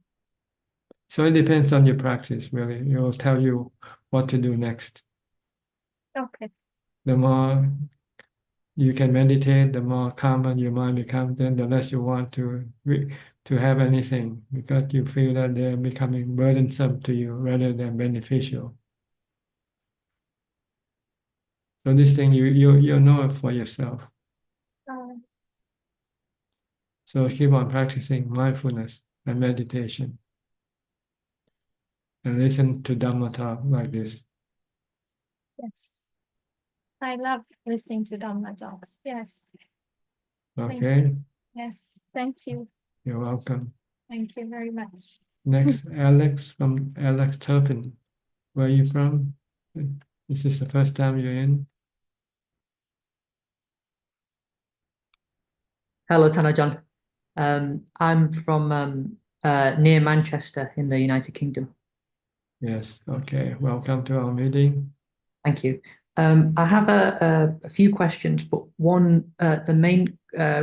So it depends on your practice, really. It will tell you what to do next. Okay. The more you can meditate, the more calmer your mind becomes, then the less you want to have anything because you feel that they're becoming burdensome to you rather than beneficial. So this thing you know it for yourself. So keep on practicing mindfulness and meditation and listen to Dhamma talk like this. Yes. I love listening to Dhamma talks. Yes. Okay? Yes. Thank you. You're welcome. Thank you very much. Next, Alex from Alex Turpin. Where are you from? Is this the first time you're in? Hello, Tanajan. I'm from near Manchester in the United Kingdom. Yes, okay. Welcome to our meeting. Thank you. I have a few questions, but the main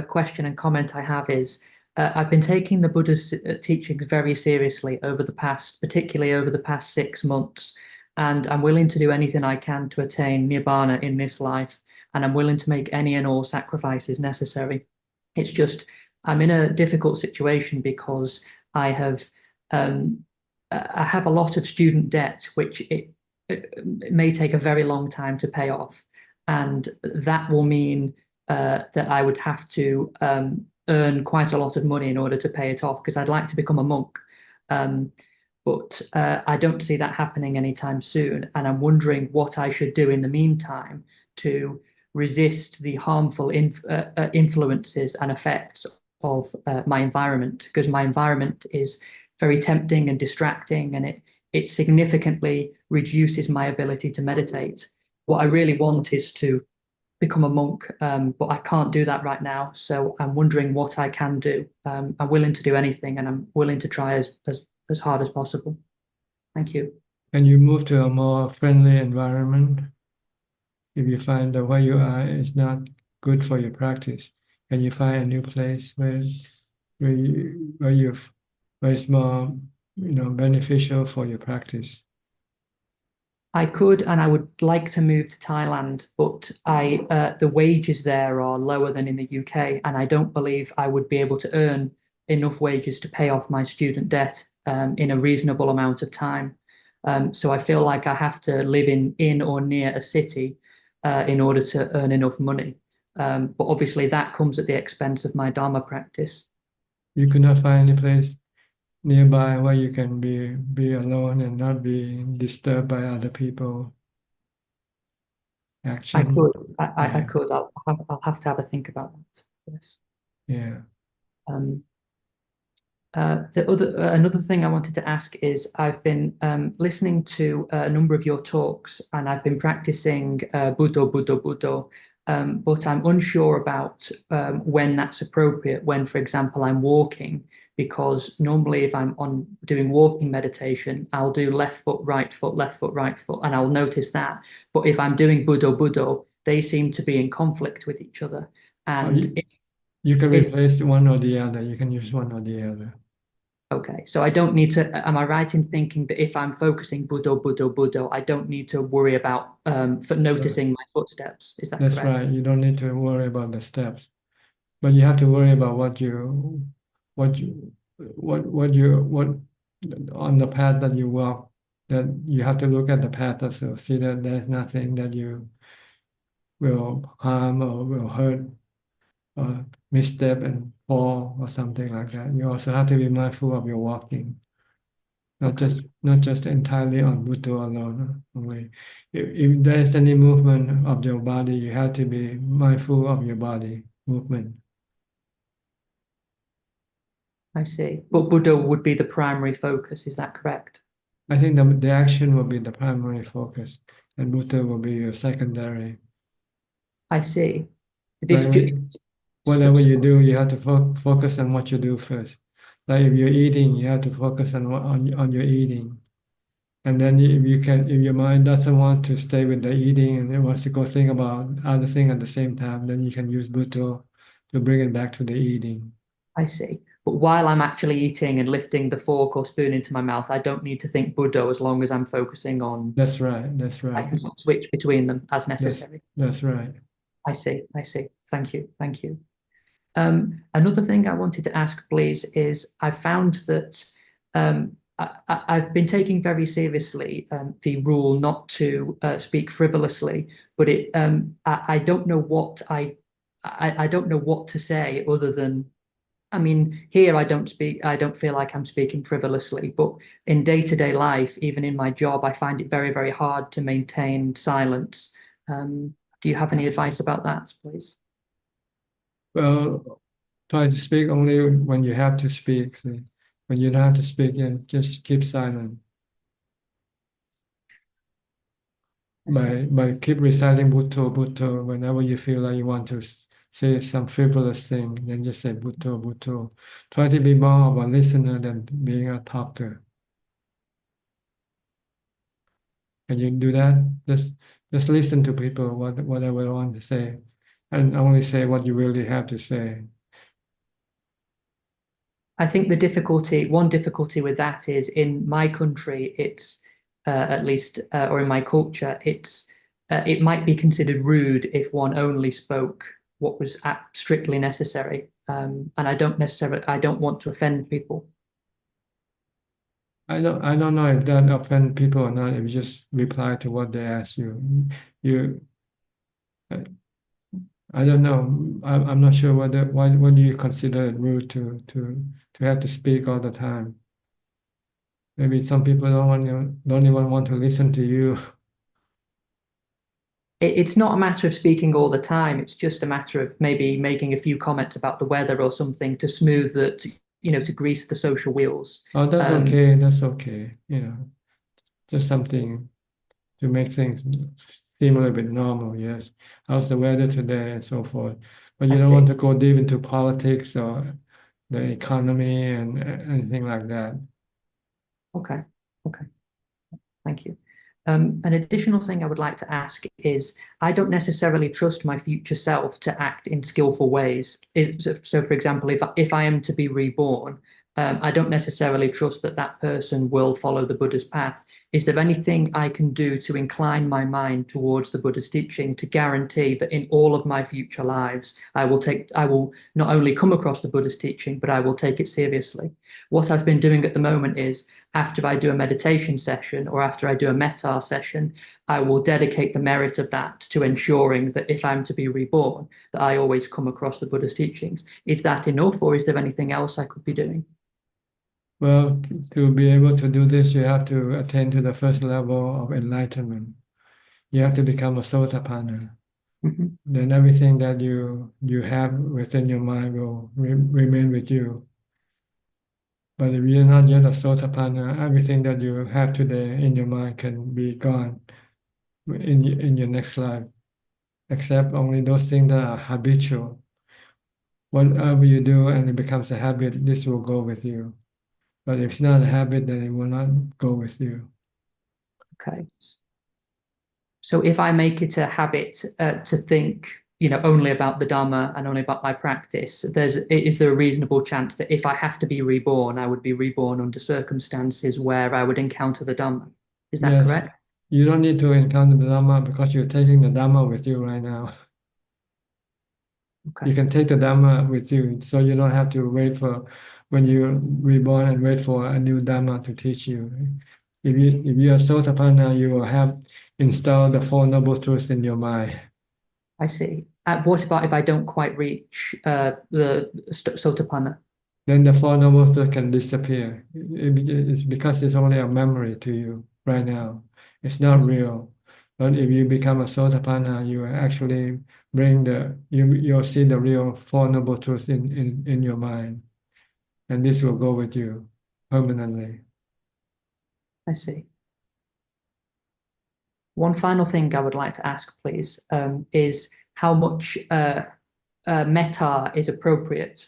question and comment I have is, I've been taking the Buddha's teachings very seriously particularly over the past 6 months, and I'm willing to do anything I can to attain Nibbana in this life, and I'm willing to make any and all sacrifices necessary. It's just, I'm in a difficult situation because I have I have a lot of student debt, which it may take a very long time to pay off. And that will mean that I would have to earn quite a lot of money in order to pay it off, because I'd like to become a monk. But I don't see that happening anytime soon. And I'm wondering what I should do in the meantime to resist the harmful influences and effects of my environment, because my environment is very tempting and distracting, and it significantly reduces my ability to meditate. What I really want is to become a monk, but I can't do that right now. So I'm wondering what I can do. I'm willing to do anything, and I'm willing to try as hard as possible. Thank you. Can you move to a more friendly environment? If you find that where you are is not good for your practice, can you find a new place where it's more, beneficial for your practice? I could, and I would like to move to Thailand, but the wages there are lower than in the UK, and I don't believe I would be able to earn enough wages to pay off my student debt in a reasonable amount of time. So I feel like I have to live in or near a city in order to earn enough money. But obviously that comes at the expense of my Dharma practice. You could not find any place nearby where you can be alone and not be disturbed by other people action. I could. I could. I'll have to have a think about that. Yes. Yeah. Another thing I wanted to ask is I've been listening to a number of your talks, and I've been practicing Buddho, Buddho, Buddho, but I'm unsure about when that's appropriate. When, for example, I'm walking, because normally if I'm doing walking meditation, I'll do left foot, right foot, left foot, right foot, and I'll notice that. But if I'm doing Buddho, Buddho, they seem to be in conflict with each other. And you can replace one or the other. You can use one or the other. Okay, so I don't need to, am I right in thinking that if I'm focusing Buddho, Buddho, Buddho, I don't need to worry about for noticing my footsteps? Is that That's correct? right. You don't need to worry about the steps, but you have to worry about what on the path that you walk, that you have to look at the path also, see that there's nothing that you will harm or will hurt or misstep and fall or something like that. You also have to be mindful of your walking, not just entirely on Buddha alone. Only if there's any movement of your body, you have to be mindful of your body movement. I see. But Buddha would be the primary focus, is that correct? I think the action will be the primary focus, and Buddha will be your secondary. I see. Whatever you do, you have to focus on what you do first. Like if you're eating, you have to focus on your eating. And then if your mind doesn't want to stay with the eating and it wants to go think about other thing at the same time, then you can use Buddha to bring it back to the eating. I see. But while I'm actually eating and lifting the fork or spoon into my mouth, I don't need to think Buddha as long as I'm focusing on. That's right. That's right. I can switch between them as necessary. That's right. I see. I see. Thank you. Thank you. Another thing I wanted to ask, please, is I found that I've been taking very seriously the rule not to speak frivolously, but I don't know what I don't know what to say other than, I mean, here I don't feel like I'm speaking frivolously, but in day-to-day life, even in my job, I find it very, very hard to maintain silence. Do you have any advice about that, please? Well, try to speak only when you have to speak. See? When you don't have to speak, just keep silent. By keep reciting Buddha, Buddha, whenever you feel like you want to say some frivolous thing, then just say Buddha, Buddha. Try to be more of a listener than being a talker. Can you do that? Just listen to people, whatever they want to say, and only say what you really have to say. I think one difficulty with that is in my country, it's at least, or in my culture, it might be considered rude if one only spoke what was strictly necessary, and I don't want to offend people. I don't know if that offend people or not. If you just reply to what they ask you, I don't know. I'm not sure why do you consider it rude to have to speak all the time. Maybe some people don't even want to listen to you. It's not a matter of speaking all the time. It's just a matter of maybe making a few comments about the weather or something to smooth to grease the social wheels. Oh, that's okay. That's okay. Just something to make things seem a little bit normal. Yes. How's the weather today and so forth. But you don't want to go deep into politics or the economy and anything like that. Okay. Thank you. An additional thing I would like to ask is, I don't necessarily trust my future self to act in skillful ways. So, for example, if I am to be reborn, I don't necessarily trust that that person will follow the Buddha's path. Is there anything I can do to incline my mind towards the Buddha's teaching to guarantee that in all of my future lives, I will not only come across the Buddha's teaching, but I will take it seriously? What I've been doing at the moment is, after I do a meditation session or after I do a metta session, I will dedicate the merit of that to ensuring that if I'm to be reborn, that I always come across the Buddha's teachings. Is that enough, or is there anything else I could be doing? Well, to be able to do this, you have to attain to the first level of enlightenment. You have to become a sotapanna. Then everything that you have within your mind will remain with you. But if you're not yet a sotapanna, everything that you have today in your mind can be gone in your next life, except only those things that are habitual. Whatever you do and it becomes a habit, this will go with you. But if it's not a habit, then it will not go with you. Okay. So if I make it a habit to think, only about the Dhamma and only about my practice, is there a reasonable chance that if I have to be reborn, I would be reborn under circumstances where I would encounter the Dhamma? Is that Yes. correct? You don't need to encounter the Dhamma because you're taking the Dhamma with you right now. Okay. You can take the Dhamma with you, so you don't have to wait for when you're reborn and wait for a new Dhamma to teach you. If you are Sotapanna, you will have installed the Four Noble Truths in your mind. I see. What about if I don't quite reach the Sotapanna? Then the Four Noble Truths can disappear. It's because it's only a memory to you right now. It's not real. But if you become a Sotapanna, you actually you'll see the real Four Noble Truths in your mind. And this will go with you permanently. I see. One final thing I would like to ask, please, is how much metta is appropriate.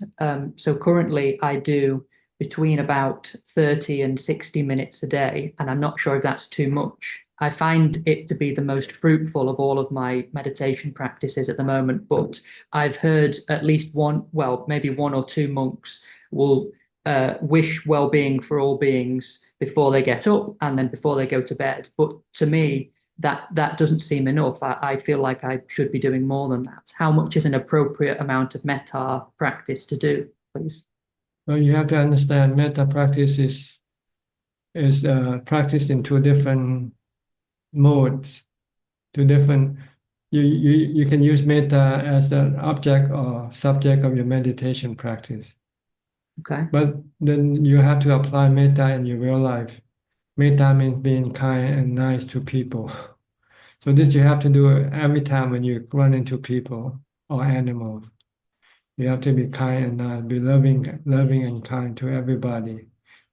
So currently I do between about 30 and 60 minutes a day, and I'm not sure if that's too much. I find it to be the most fruitful of all of my meditation practices at the moment, but I've heard at least maybe one or two monks will wish well-being for all beings before they get up and then before they go to bed. But to me, that doesn't seem enough. I feel like I should be doing more than that. How much is an appropriate amount of metta practice to do, please? Well, you have to understand metta practice is practiced in two different modes, two different. You can use metta as an object or subject of your meditation practice. Okay. But then you have to apply metta in your real life. Metta means being kind and nice to people. So this you have to do every time when you run into people or animals. You have to be kind and nice, be loving and kind to everybody.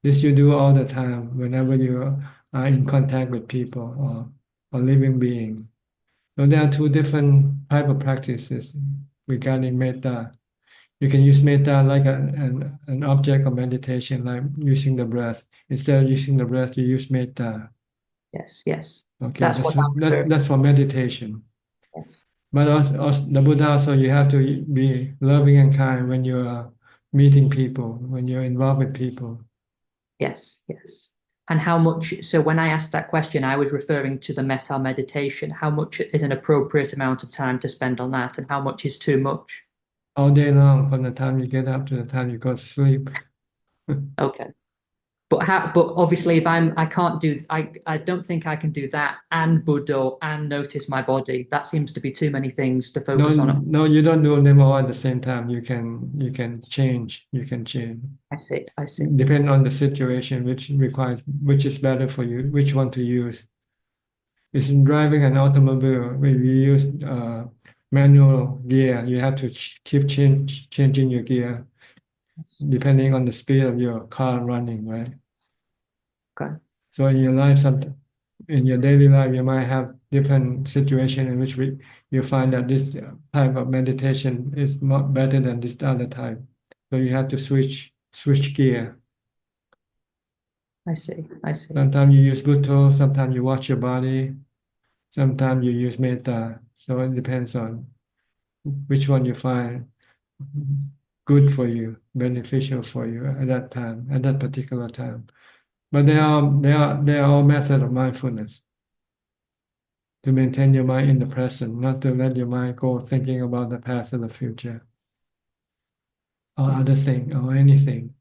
This you do all the time whenever you are in contact with people or living beings. So there are two different type of practices regarding metta. You can use metta like an object of meditation, like using the breath. Instead of using the breath, you use metta. Yes. Okay, that's for meditation. Yes. But also the Buddha also, you have to be loving and kind when you are meeting people, when you're involved with people. Yes. And how much, so when I asked that question, I was referring to the metta meditation. How much is an appropriate amount of time to spend on that, and how much is too much? All day long, from the time you get up to the time you go to sleep. Okay. But obviously, if I can't do, I don't think I can do that and Buddha and notice my body. That seems to be too many things to No, focus on. no, you don't do them all at the same time. You can change. You can change. I see. I see. Depending on the situation, which is better for you, which one to use. It's in driving an automobile, when you use manual gear, you have to keep changing your gear depending on the speed of your car running, right? Okay. So in your life, in your daily life, you might have different situation in which you find that this type of meditation is not better than this other type. So you have to switch gear. I see. I see. Sometimes you use Buddha, sometimes you watch your body, sometimes you use metta. So it depends on which one you find good for you, beneficial for you at that time, at that particular time. But they are all methods of mindfulness to maintain your mind in the present, not to let your mind go thinking about the past and the future or other thing or anything.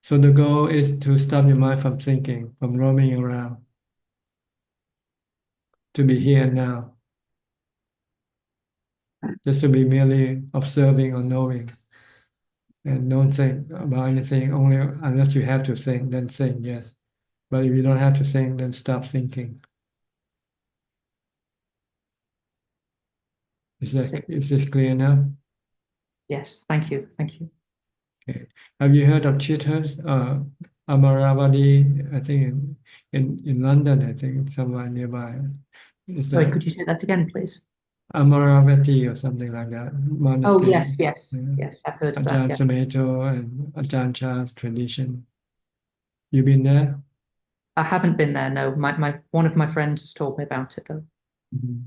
So the goal is to stop your mind from thinking, from roaming around, to be here and now, just to be merely observing or knowing, and don't think about anything only unless you have to think, then think, yes. But if you don't have to think, then stop thinking. Is this clear enough? Yes, thank you. Thank you. Okay. Have you heard of cheetahs? Amaravati, I think in London, I think somewhere nearby. Sorry, could you say that again, please? Amaravati or something like that. Oh, Monastery. yes, yes, yes. I've heard of that. Ajaan Yeah. Sumeto and Ajaan Chah's tradition. You been there? I haven't been there. No, one of my friends has told me about it though. Mhm.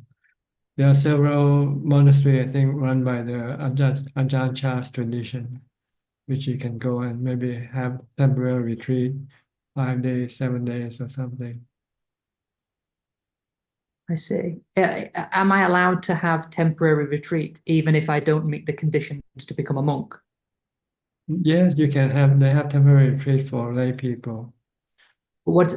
There are several monasteries, I think, run by the Ajaan Chah's tradition, which you can go and maybe have temporary retreat, 5 days, 7 days or something. I see. Am I allowed to have temporary retreat even if I don't meet the conditions to become a monk? Yes, you can have, they have temporary retreat for lay people.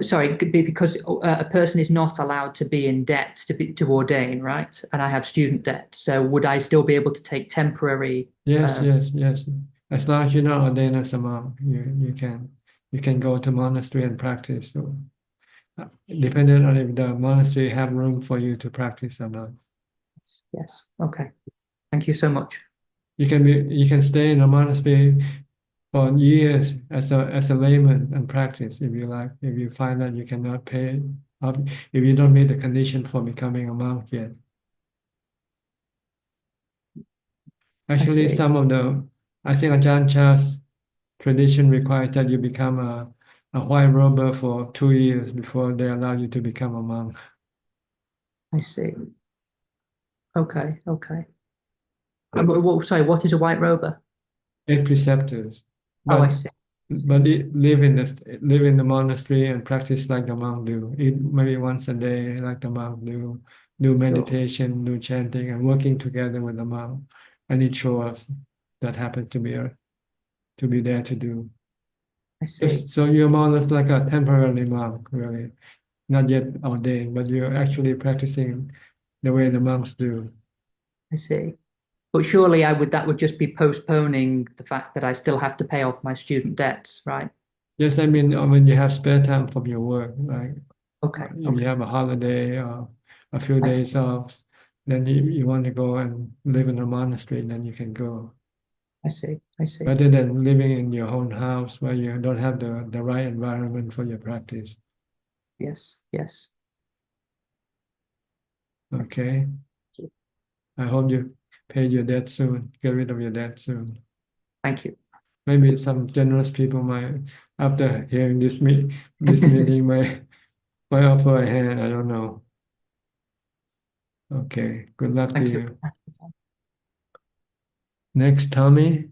Sorry, because a person is not allowed to be in debt to ordain, right? And I have student debt. So would I still be able to take temporary? Yes. As long as you're not ordained as a monk, you can go to monastery and practice. So, depending on if the monastery have room for you to practice or not. Yes. Okay. Thank you so much. You can stay in a monastery for years as a layman and practice if you like. If you find that you cannot pay up, if you don't meet the condition for becoming a monk yet. Actually, I think Ajahn Chah's tradition requires that you become a white rober for 2 years before they allow you to become a monk. I see. Okay. Okay. Sorry, what is a white rober? 8 preceptors. Oh, I see. But live in the monastery and practice like the monk do. Eat maybe once a day like the monk do. Do meditation, do chanting, and working together with the monk. Any chores that happen to be there to do. I see. So you're more or less like a temporary monk, really, not yet ordained, but you're actually practicing the way the monks do. I see. But surely that would just be postponing the fact that I still have to pay off my student debts, right? Yes, I mean, when you have spare time from your work, like Okay. if you have a holiday or a few days off, then you want to go and live in a monastery, then you can go. I see. I see. Rather than living in your own house where you don't have the right environment for your practice. Yes. Yes. Okay. I hope you pay your debt soon, get rid of your debt soon. Thank you. Maybe some generous people might, after hearing this meeting, might offer a hand. I don't know. Okay. Good luck to you. Next, Tommy.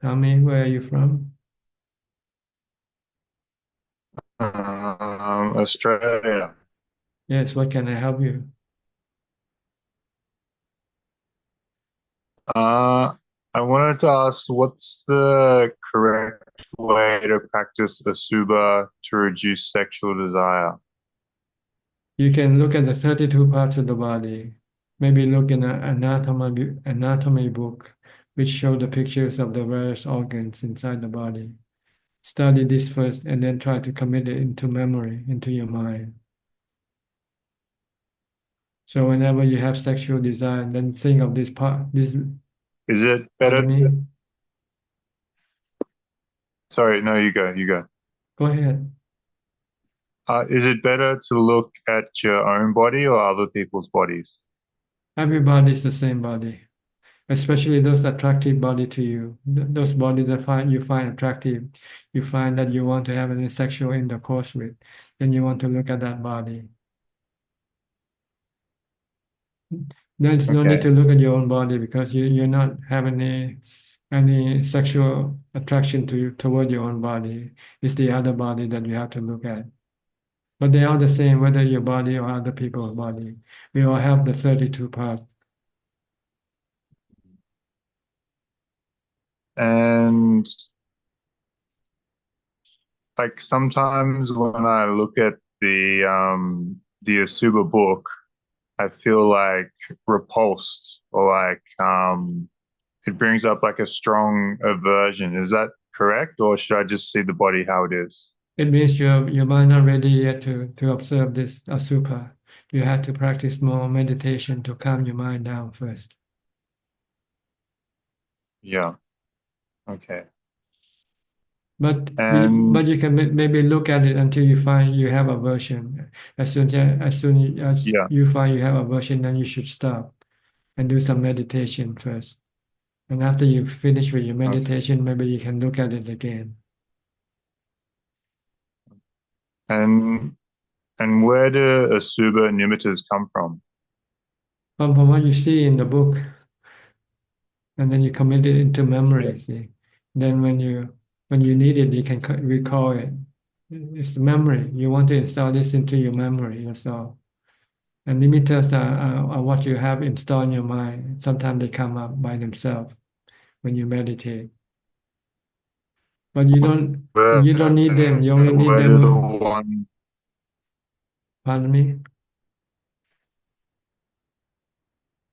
Tommy, where are you from? Australia. Yes, what can I help you? I wanted to ask, what's the correct way to practice Asubha to reduce sexual desire? You can look at the 32 parts of the body. Maybe look in an anatomy book, which show the pictures of the various organs inside the body. Study this first and then try to commit it into memory, into your mind. So whenever you have sexual desire, then think of this part. This Is it better? Pardon me? Sorry, no, you go. You go. Go ahead. Is it better to look at your own body or other people's bodies? Everybody is the same body, especially those attractive body to you. Those bodies that you find attractive, you find that you want to have any sexual intercourse with, then you want to look at that body. There's no need Okay. to look at your own body because you're not having any sexual attraction toward your own body. It's the other body that you have to look at. But they are the same, whether your body or other people's body. We all have the 32 parts. And like sometimes when I look at the Asuba book, I feel like repulsed or like it brings up like a strong aversion. Is that correct, or should I just see the body how it is? It means your mind not ready yet to observe this asupa. You have to practice more meditation to calm your mind down first. Yeah. Okay. But And you can maybe look at it until you find you have aversion. As soon as yeah. you find you have aversion, then you should stop and do some meditation first. And after you finish with your meditation, maybe you can look at it again. And where do Asuba nimittas come from? From what you see in the book, and then you commit it into memory. See, then when you need it, you can recall it. It's memory. You want to install this into your memory yourself. And limiters are what you have installed in your mind. Sometimes they come up by themselves when you meditate. But you don't need them. You only need Where do the them. one? Pardon me?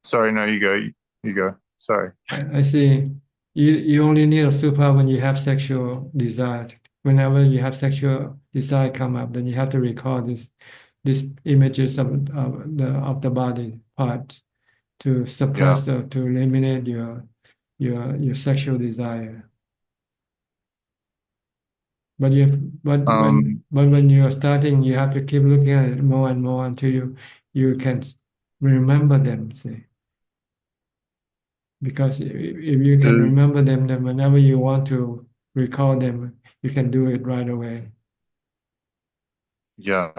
Sorry, no, you go. You go. Sorry. I see. You only need a super when you have sexual desires. Whenever you have sexual desire come up, then you have to recall these images of the body parts to suppress or to eliminate your sexual desire. But when you are starting, you have to keep looking at it more and more until you can remember them. See. Because if you can remember them, then whenever you want to recall them, you can do it right away. Yeah.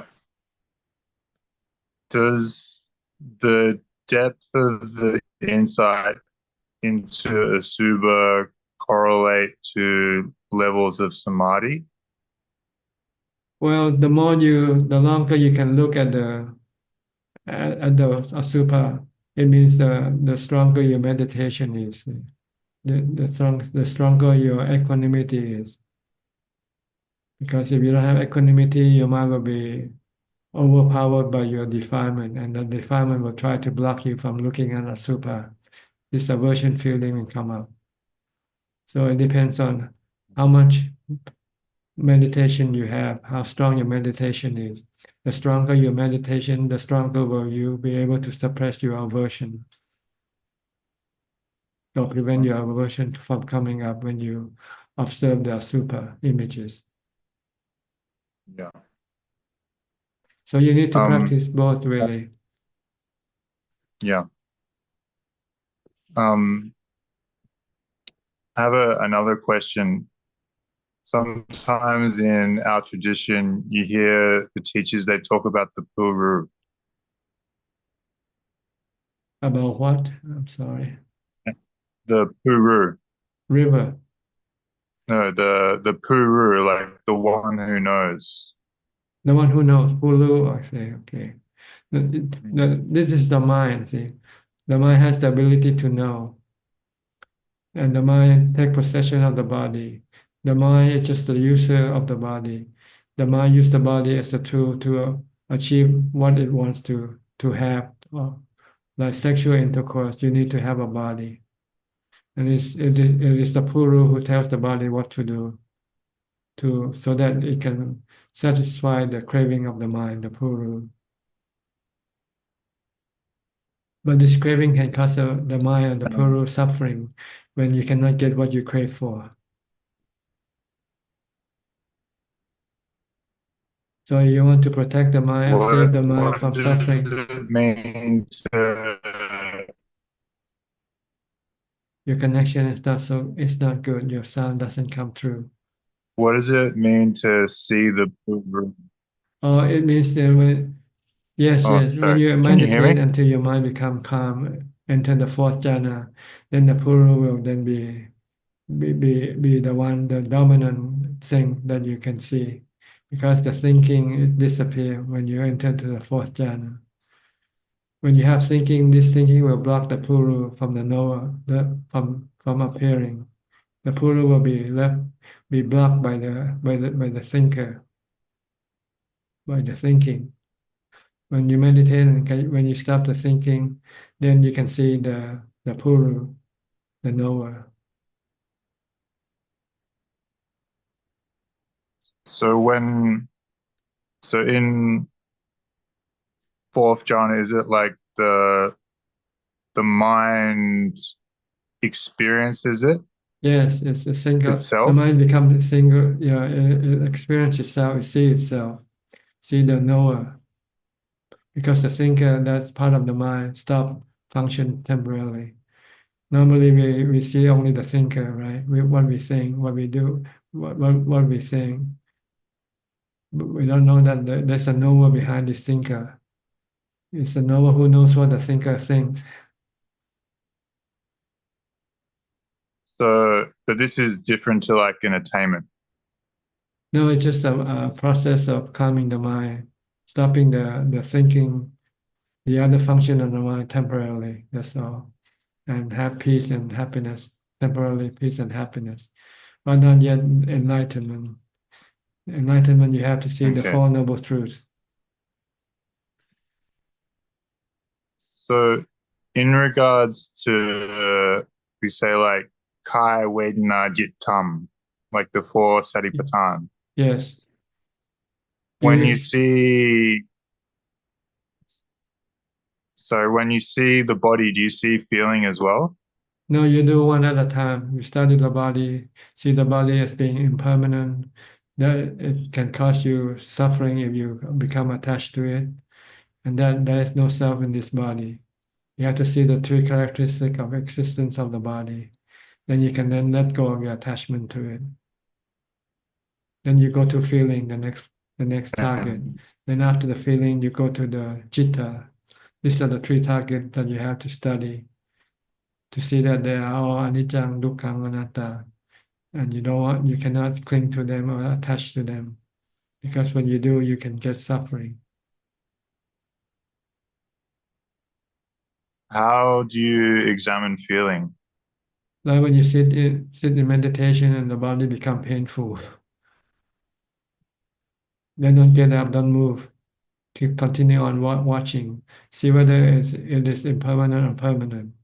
Does the depth of the insight into Asuba correlate to levels of samadhi? Well, the longer you can look at the asupa, it means the stronger your meditation is. The stronger your equanimity is. Because if you don't have equanimity, your mind will be overpowered by your defilement, and the defilement will try to block you from looking at asupa. This aversion feeling will come up. So it depends on how much meditation you have, how strong your meditation is. The stronger your meditation, the stronger will you be able to suppress your aversion or prevent your aversion from coming up when you observe the asupa images. Yeah. So you need to practice both, really. Yeah. I have another question. Sometimes in our tradition, you hear the teachers, they talk about the puru. About what? I'm sorry. The puru. River. No, the puru, like the one who knows. The one who knows, Hulu, I say, okay. This is the mind, see. The mind has the ability to know. And the mind take possession of the body. The mind is just the user of the body. The mind uses the body as a tool to achieve what it wants to have. Like sexual intercourse, you need to have a body. And it is the Puru who tells the body what to do so that it can satisfy the craving of the mind, the Puru. But this craving can cause the mind and the Puru suffering when you cannot get what you crave for. So you want to protect the mind and save the mind from does suffering. it mean to Your connection is it's not good. Your sound doesn't come through. what does it mean to see the Puru? Oh, it means that yes, Oh, when sorry. you Can you hear meditate me? until your mind become calm, enter the fourth jhana, then the Puru will then be the dominant thing that you can see, because the thinking it disappear when you enter to the fourth jhana. When you have thinking, this thinking will block the Puru from the knower, from appearing. The Puru will be blocked by the thinker, by the thinking. When you meditate and when you stop the thinking, then you can see the Puru, the knower. So in fourth jhana, is it like the mind experiences it Yes, it's a single. The itself? mind becomes a single. Yeah, it experiences itself. It sees itself. See the knower, because the thinker that's part of the mind stop function temporarily. Normally, we see only the thinker, right? What we think, what we do, what we think. But we don't know that there's a knower behind this thinker. It's the knower who knows what the thinker thinks. So, but this is different to like an attainment. No, it's just a process of calming the mind, stopping the thinking, the other function of the mind temporarily. That's all. And have peace and happiness, temporarily peace and happiness, but not yet enlightenment. Enlightenment, you have to see the Okay. Four Noble Truths. So, in regards to, we say like Kai Vedana Jittam, like the four Satipatthana. Yes. When you see, so when you see the body, do you see feeling as well? No, you do one at a time. You study the body, see the body as being impermanent, that it can cause you suffering if you become attached to it, and that there is no self in this body. You have to see the three characteristics of existence of the body. Then you can then let go of your attachment to it. Then you go to feeling, the next target. Then after the feeling, you go to the citta. These are the three targets that you have to study to see that they are all anicca, dukkha, anatta, and you cannot cling to them or attach to them, because when you do, you can get suffering. How do you examine feeling? Like when you sit in meditation and the body become painful, then don't get up, don't move. Keep continue on watching. See whether it is impermanent or permanent.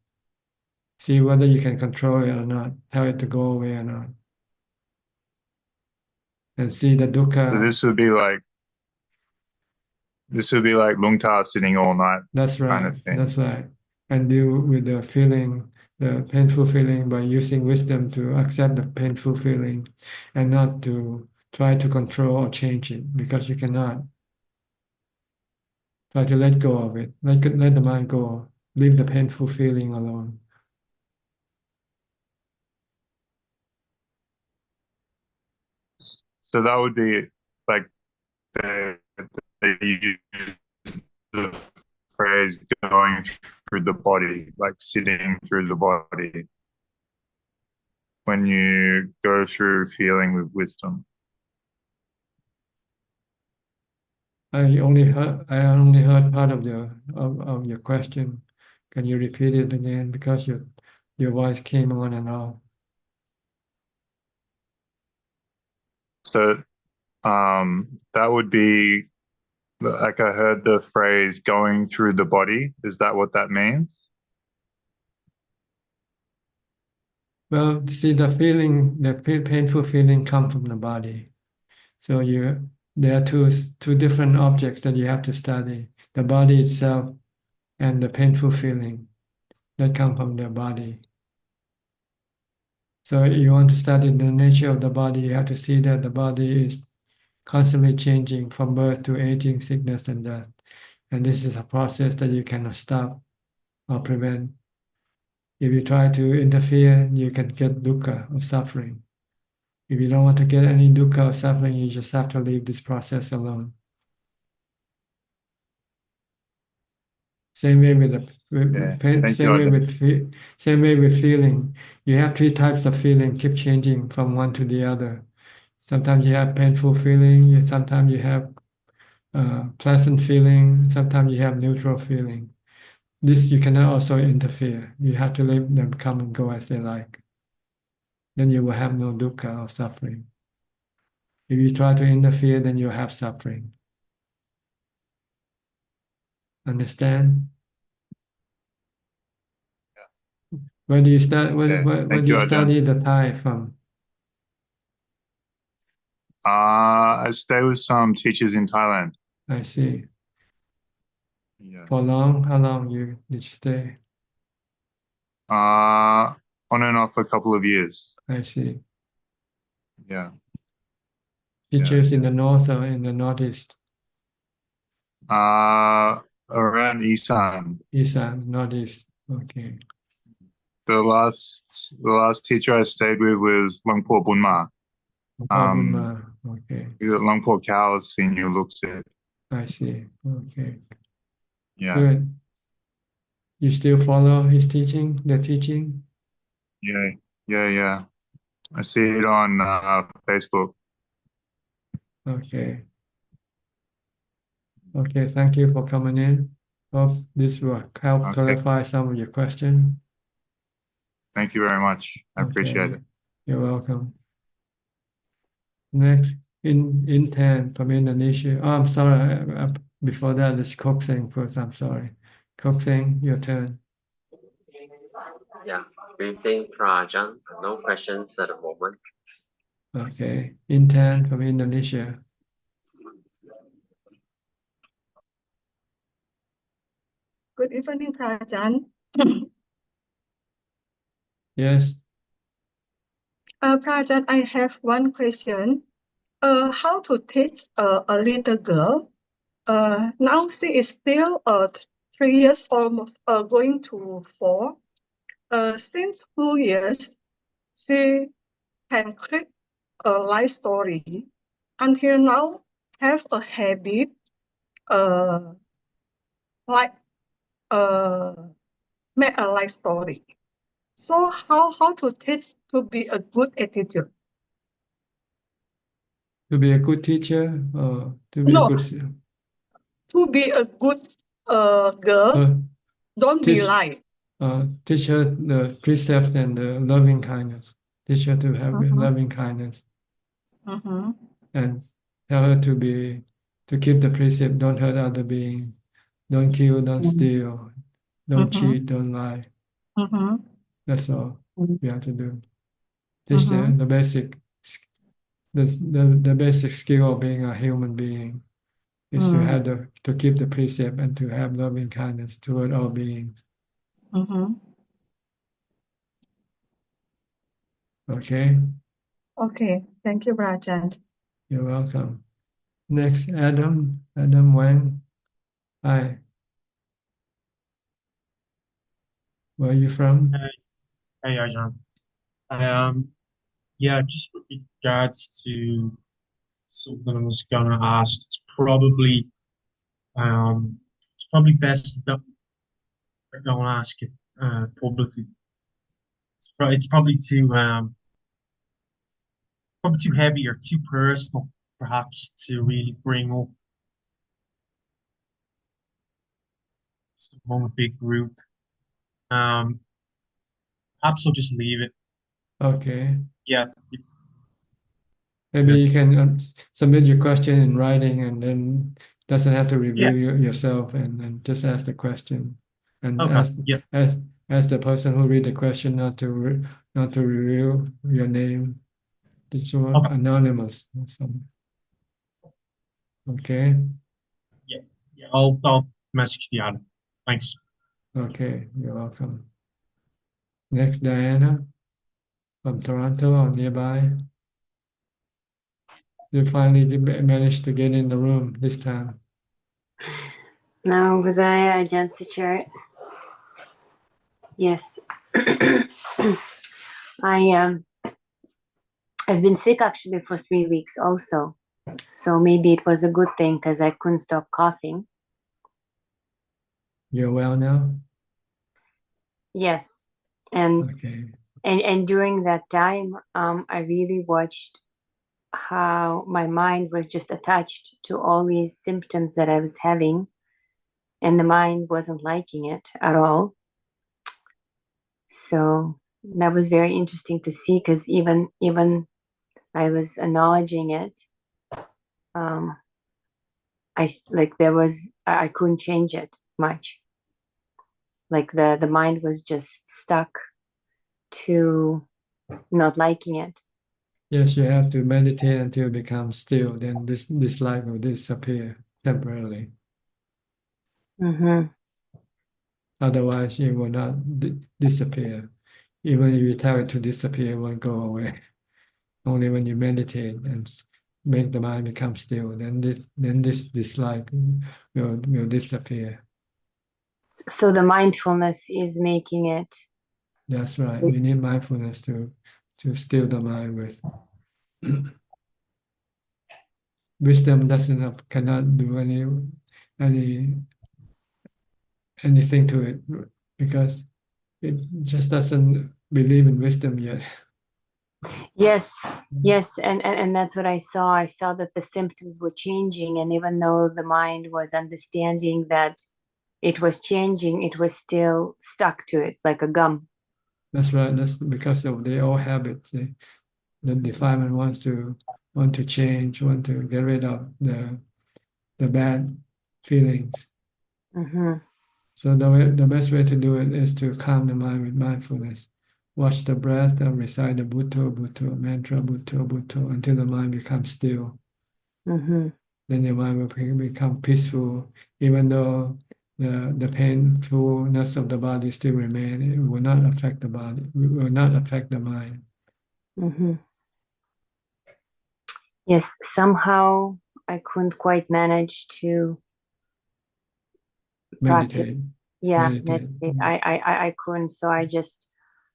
See whether you can control it or not. Tell it to go away or not. And see the So dukkha. this would be like Lungta sitting all night That's kind right. of thing. That's right. And deal with the feeling, the painful feeling, by using wisdom to accept the painful feeling and not to try to control or change it, because you cannot. Try to let go of it. Let the mind go. Leave the painful feeling alone. So that would be like they use the phrase going through the body, like sitting through the body when you go through feeling with wisdom. I only heard part of your question. Can you repeat it again? Because your voice came on and off. So that would be like I heard the phrase going through the body. Is that what that means? Well, see, the feeling, the painful feeling come from the body. So there are two different objects that you have to study: the body itself and the painful feeling that come from the body. So you want to study the nature of the body, you have to see that the body is constantly changing from birth to aging, sickness, and death. And this is a process that you cannot stop or prevent. If you try to interfere, you can get dukkha or suffering. If you don't want to get any dukkha or suffering, you just have to leave this process alone. Same way with pain, Thank you, Ajahn. same way with feeling. You have three types of feeling, keep changing from one to the other. Sometimes you have painful feeling, sometimes you have pleasant feeling, sometimes you have neutral feeling. This you cannot also interfere. You have to let them come and go as they like. Then you will have no dukkha or suffering. If you try to interfere, then you have suffering. Understand? Where do you start? Where Thank do you, you study Ajahn. the Thai from? I stay with some teachers in Thailand. I see. Yeah. For long? How long did you stay? On and off a couple of years. I see. Yeah. Teachers in the north or in the northeast? Around Isan. Isan, northeast. Okay. The last teacher I stayed with was Lungpo Bunma. Bunma. Okay. Lungpo Kao's senior looks at. I see. Okay. Yeah. Good. You still follow his teaching, the teaching? Yeah. I see it on Facebook. Okay. Okay, thank you for coming in. Hope this will help clarify some of your questions. Thank you very much. I appreciate it. You're welcome. Next, in 10 from Indonesia. Oh, I'm sorry. Before that, it's Kokseng first. I'm sorry. Kokseng, your turn. Yeah, greeting Ajaan. No questions at the moment. Okay. In 10 from Indonesia. Good evening, Ajaan. Yes. Ajaan, I have one question. How to teach a little girl? Now she is still 3 years, almost going to 4. Since 2 years, she can create a life story. Until now, have a habit like make a life story. So how to teach to be a good attitude? To be a good teacher or to be a No, good to be a good girl, don't be teach like. teach her the precepts and the loving kindness. Teach her to have loving kindness. And tell her to keep the precept, don't hurt other beings, don't kill, don't steal, don't cheat, don't lie. That's all we have to do. Teach the basic the basic skill of being a human being is to keep the precept and to have loving kindness toward all beings. Okay? Okay, thank you, Ajaan. You're welcome. Next, Adam Wang. Hi. Where are you from? Hey, Ajahn. Yeah, just with regards to something I was gonna ask, it's probably best that I don't ask it publicly. It's probably too heavy or too personal, perhaps, to really bring up among a big group. Perhaps I'll just leave it. Okay. Yeah. Maybe you can submit your question in writing and then doesn't have to review yourself and just ask the question and ask the person who read the question not to review your name. It's anonymous. Okay. Yeah, I'll message the admin. Thanks. Okay, you're welcome. Next, Diana from Toronto or nearby. You finally managed to get in the room this time. Now, Budaya Ajaan Suchart. Yes. I've been sick actually for 3 weeks also. So maybe it was a good thing because I couldn't stop coughing. You're well now? Yes. And okay. And during that time, I really watched how my mind was just attached to all these symptoms that I was having, and the mind wasn't liking it at all. So that was very interesting to see, because even I was acknowledging it. I couldn't change it much. Like the mind was just stuck to not liking it. Yes, you have to meditate until it becomes still. Then this life will disappear temporarily. Mm-hmm. Otherwise, it will not disappear. Even if you tell it to disappear, it won't go away. Only when you meditate and make the mind become still, then this life will disappear. So the mindfulness is making it. That's right. We need mindfulness to still the mind with. Wisdom cannot do anything to it because it just doesn't believe in wisdom yet. Yes, and that's what I saw. I saw that the symptoms were changing, and even though the mind was understanding that it was changing, it was still stuck to it like a gum. That's right. That's because of the old habits. The defilement want to change, want to get rid of the bad feelings. Mm-hmm. So the best way to do it is to calm the mind with mindfulness. Watch the breath and recite the Bhutto, Bhutto, mantra, Bhutto, Bhutto, until the mind becomes still. Mm-hmm. Then your mind will become peaceful, even though the painfulness of the body still remain. It will not affect the body. It will not affect the mind. Mm-hmm. Yes, somehow I couldn't quite manage to practice. Meditate. Yeah, Meditate. I couldn't. So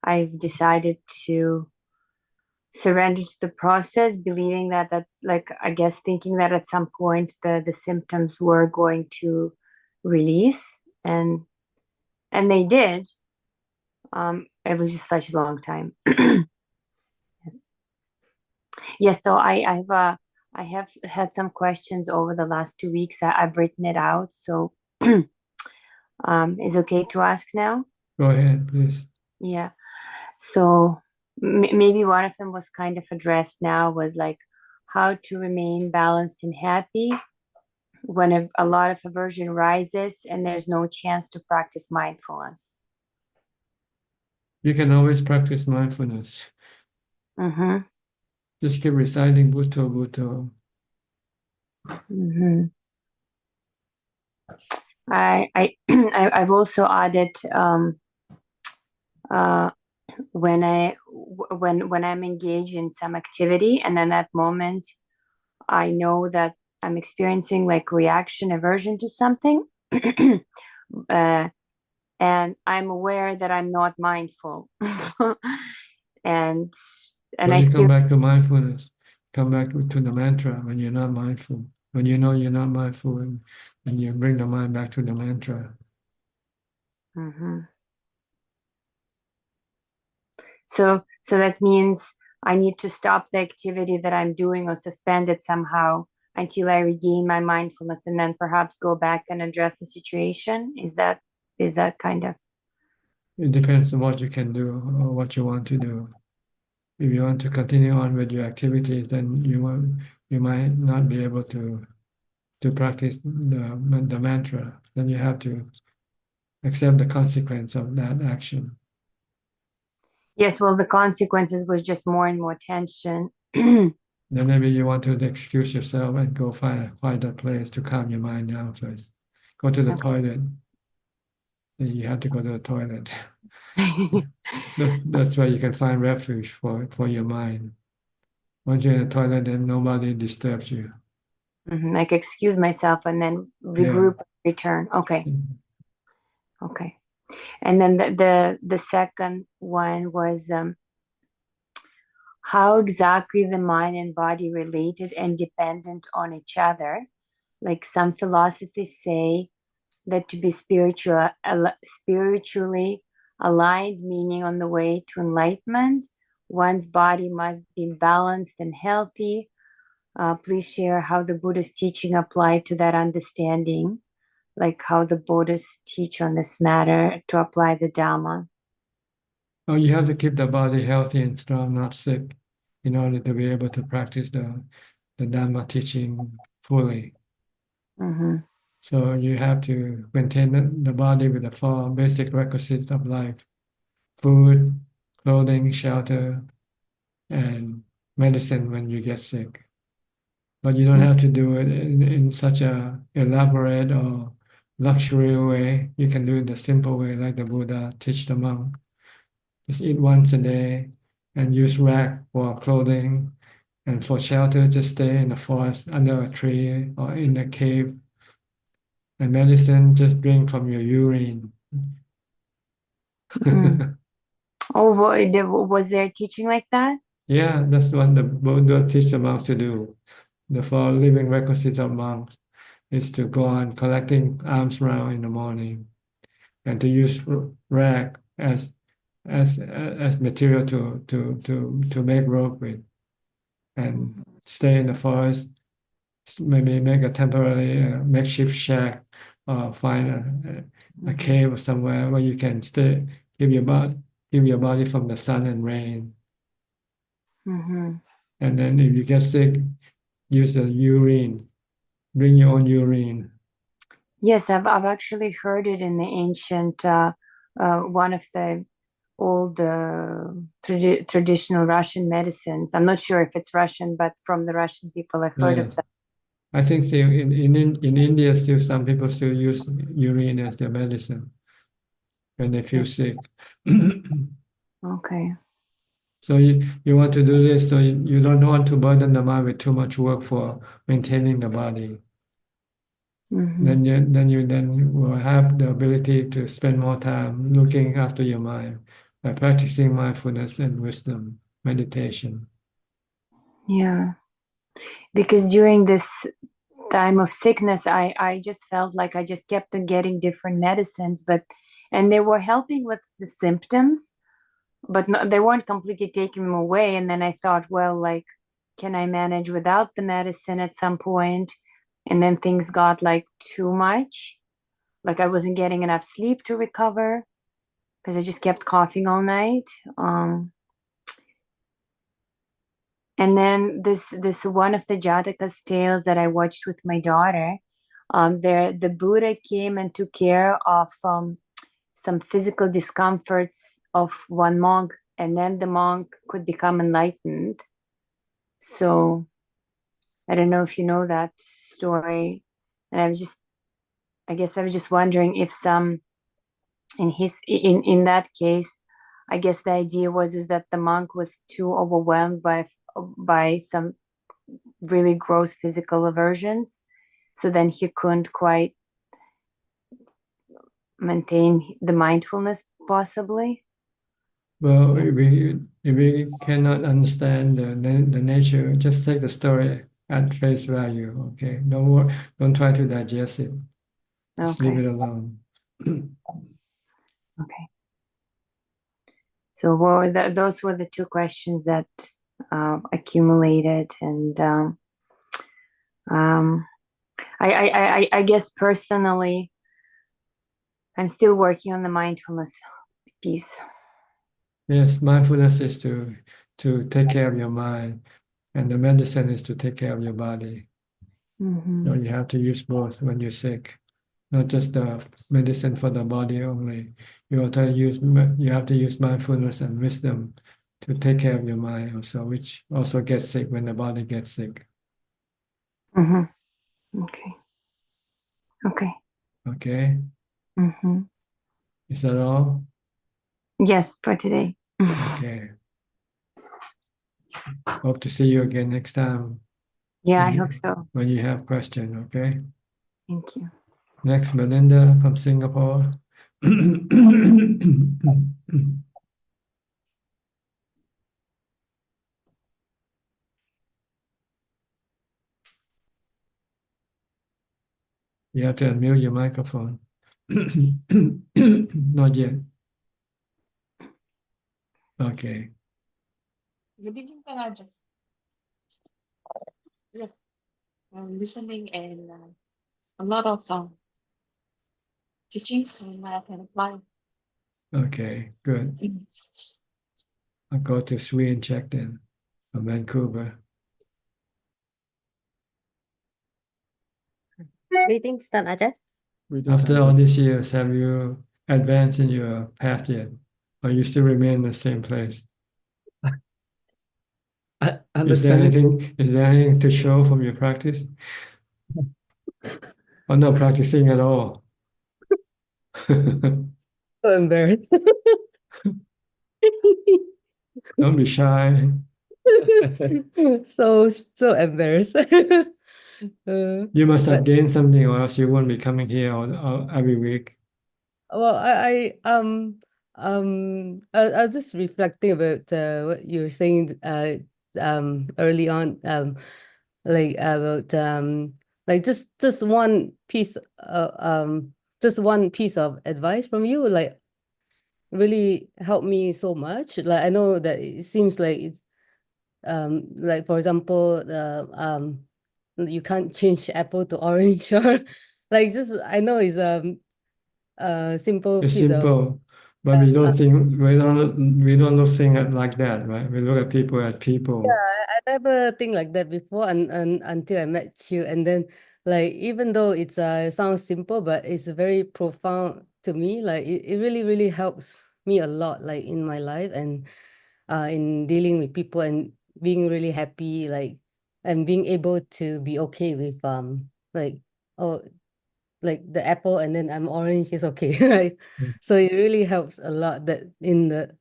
I've decided to surrender to the process, believing that that's like, I guess, thinking that at some point the symptoms were going to release, and they did. It was just such a long time. Yes. Yes. So I have had some questions over the last 2 weeks. I've written it out. So is okay to ask now? Go ahead, please. Yeah. So maybe one of them was kind of addressed now, was like how to remain balanced and happy when a lot of aversion rises and there's no chance to practice mindfulness. You can always practice mindfulness. Mm-hmm. Just keep reciting Bhutto, Bhutto. Mm-hmm. I've also added when I'm engaged in some activity, and in that moment I know that I'm experiencing like reaction, aversion to something, and I'm aware that I'm not mindful. and When I you still come back to mindfulness, come back to the mantra when you're not mindful. When you know you're not mindful, and you bring the mind back to the mantra. Mm-hmm. So that means I need to stop the activity that I'm doing or suspend it somehow until I regain my mindfulness, and then perhaps go back and address the situation. Is that kind of? It depends on what you can do or what you want to do. if you want to continue on with your activities, then you might not be able to practice the mantra. Then you have to accept the consequence of that action. Yes, well, the consequences was just more and more tension. Then maybe you want to excuse yourself and go find a place to calm your mind down first. Go to the toilet. Then you have to go to the toilet. That's where you can find refuge for your mind. Once you're in the toilet, then nobody disturbs you. Like excuse myself and then regroup, return. Okay. Okay. And then the second one was how exactly the mind and body related and dependent on each other. Like some philosophies say that to be spiritually aligned, meaning on the way to enlightenment, one's body must be balanced and healthy. Please share how the Buddhist teaching applied to that understanding, like how the Buddhists teach on this matter to apply the Dhamma. Oh, you have to keep the body healthy and strong, not sick, in order to be able to practice the Dhamma teaching fully. So you have to maintain the body with the four basic requisites of life: food, clothing, shelter, and medicine when you get sick. But you don't have to do it in such a elaborate or luxury way. You can do it the simple way, like the Buddha teach the monk. Just eat once a day and use rag for clothing, and for shelter, just stay in the forest under a tree or in a cave. And medicine, just drink from your urine. Oh, was there teaching like that? Yeah, that's what the Buddha teach the monks to do. The four living requisites of monks is to go on collecting alms round in the morning, and to use rag as material to make rope with, and stay in the forest. Maybe make a temporary makeshift shack, or find a cave or somewhere where you can stay, give your body from the sun and rain. And then if you get sick, use the urine. Bring your own urine. Yes, I've actually heard it in the ancient one of the old traditional Russian medicines. I'm not sure if it's Russian, but from the Russian people, I've heard of that. I think still in India, still some people still use urine as their medicine when they feel sick. Okay. So you want to do this, so you don't want to burden the mind with too much work for maintaining the body. Then you will have the ability to spend more time looking after your mind by practicing mindfulness and wisdom meditation. Yeah, because during this time of sickness, I just felt like I just kept on getting different medicines, and they were helping with the symptoms, but they weren't completely taking them away. And then I thought, well, like, can I manage without the medicine at some point? And then things got like too much. Like I wasn't getting enough sleep to recover because I just kept coughing all night. And then this one of the Jataka's tales that I watched with my daughter, the Buddha came and took care of some physical discomforts of one monk, and then the monk could become enlightened. So I don't know if you know that story. And I guess I was just wondering if in that case, I guess the idea is that the monk was too overwhelmed by some really gross physical aversions, so then he couldn't quite maintain the mindfulness, possibly. Well, if we cannot understand the nature, just take the story at face value. Okay, don't try to digest it. Just leave it alone. Okay. So those were the two questions that accumulated, and I guess personally, I'm still working on the mindfulness piece. Yes, mindfulness is to to take care of your mind, and the medicine is to take care of your body. Mm-hmm. So you have to use both when you're sick, not just the medicine for the body only. You also you have to use mindfulness and wisdom to take care of your mind also, which also gets sick when the body gets sick. Mm-hmm. Okay. Okay. Okay. Mm-hmm. Is that all? Yes, for today. Okay. Hope to see you again next time. Yeah, I hope so. When you have question, okay? Thank you. Next, Melinda from Singapore. You have to unmute your microphone. Not yet. Okay. Good evening, Ajaan. Yeah, I'm listening and a lot of teachings and I can apply. Okay, good. I'll go to Swee and check then from Vancouver. Greetings, Tan Ajaan. After all these years, have you advanced in your path yet? Or you still remain in the same place? Is there anything to show from your practice? Or not practicing at all? So embarrassed. Don't be shy. So embarrassed. You must have But gained something, or else you won't be coming here every week. well, I was just reflecting about what you were saying early on, like about like just one piece of advice from you, like really helped me so much. Like I know that it seems like it's like for example the you can't change apple to orange or like just I know it's simple It's piece of simple, but we don't think we don't look things like that, right? We look at people as yeah, people. I never think like that before and until I met you. And then like even though it's sounds simple, but it's very profound to me. Like it really, really helps me a lot, like in my life and in dealing with people and being really happy, like and being able to be okay with like oh like the apple and then I'm orange is okay, right? So it really helps a lot that in the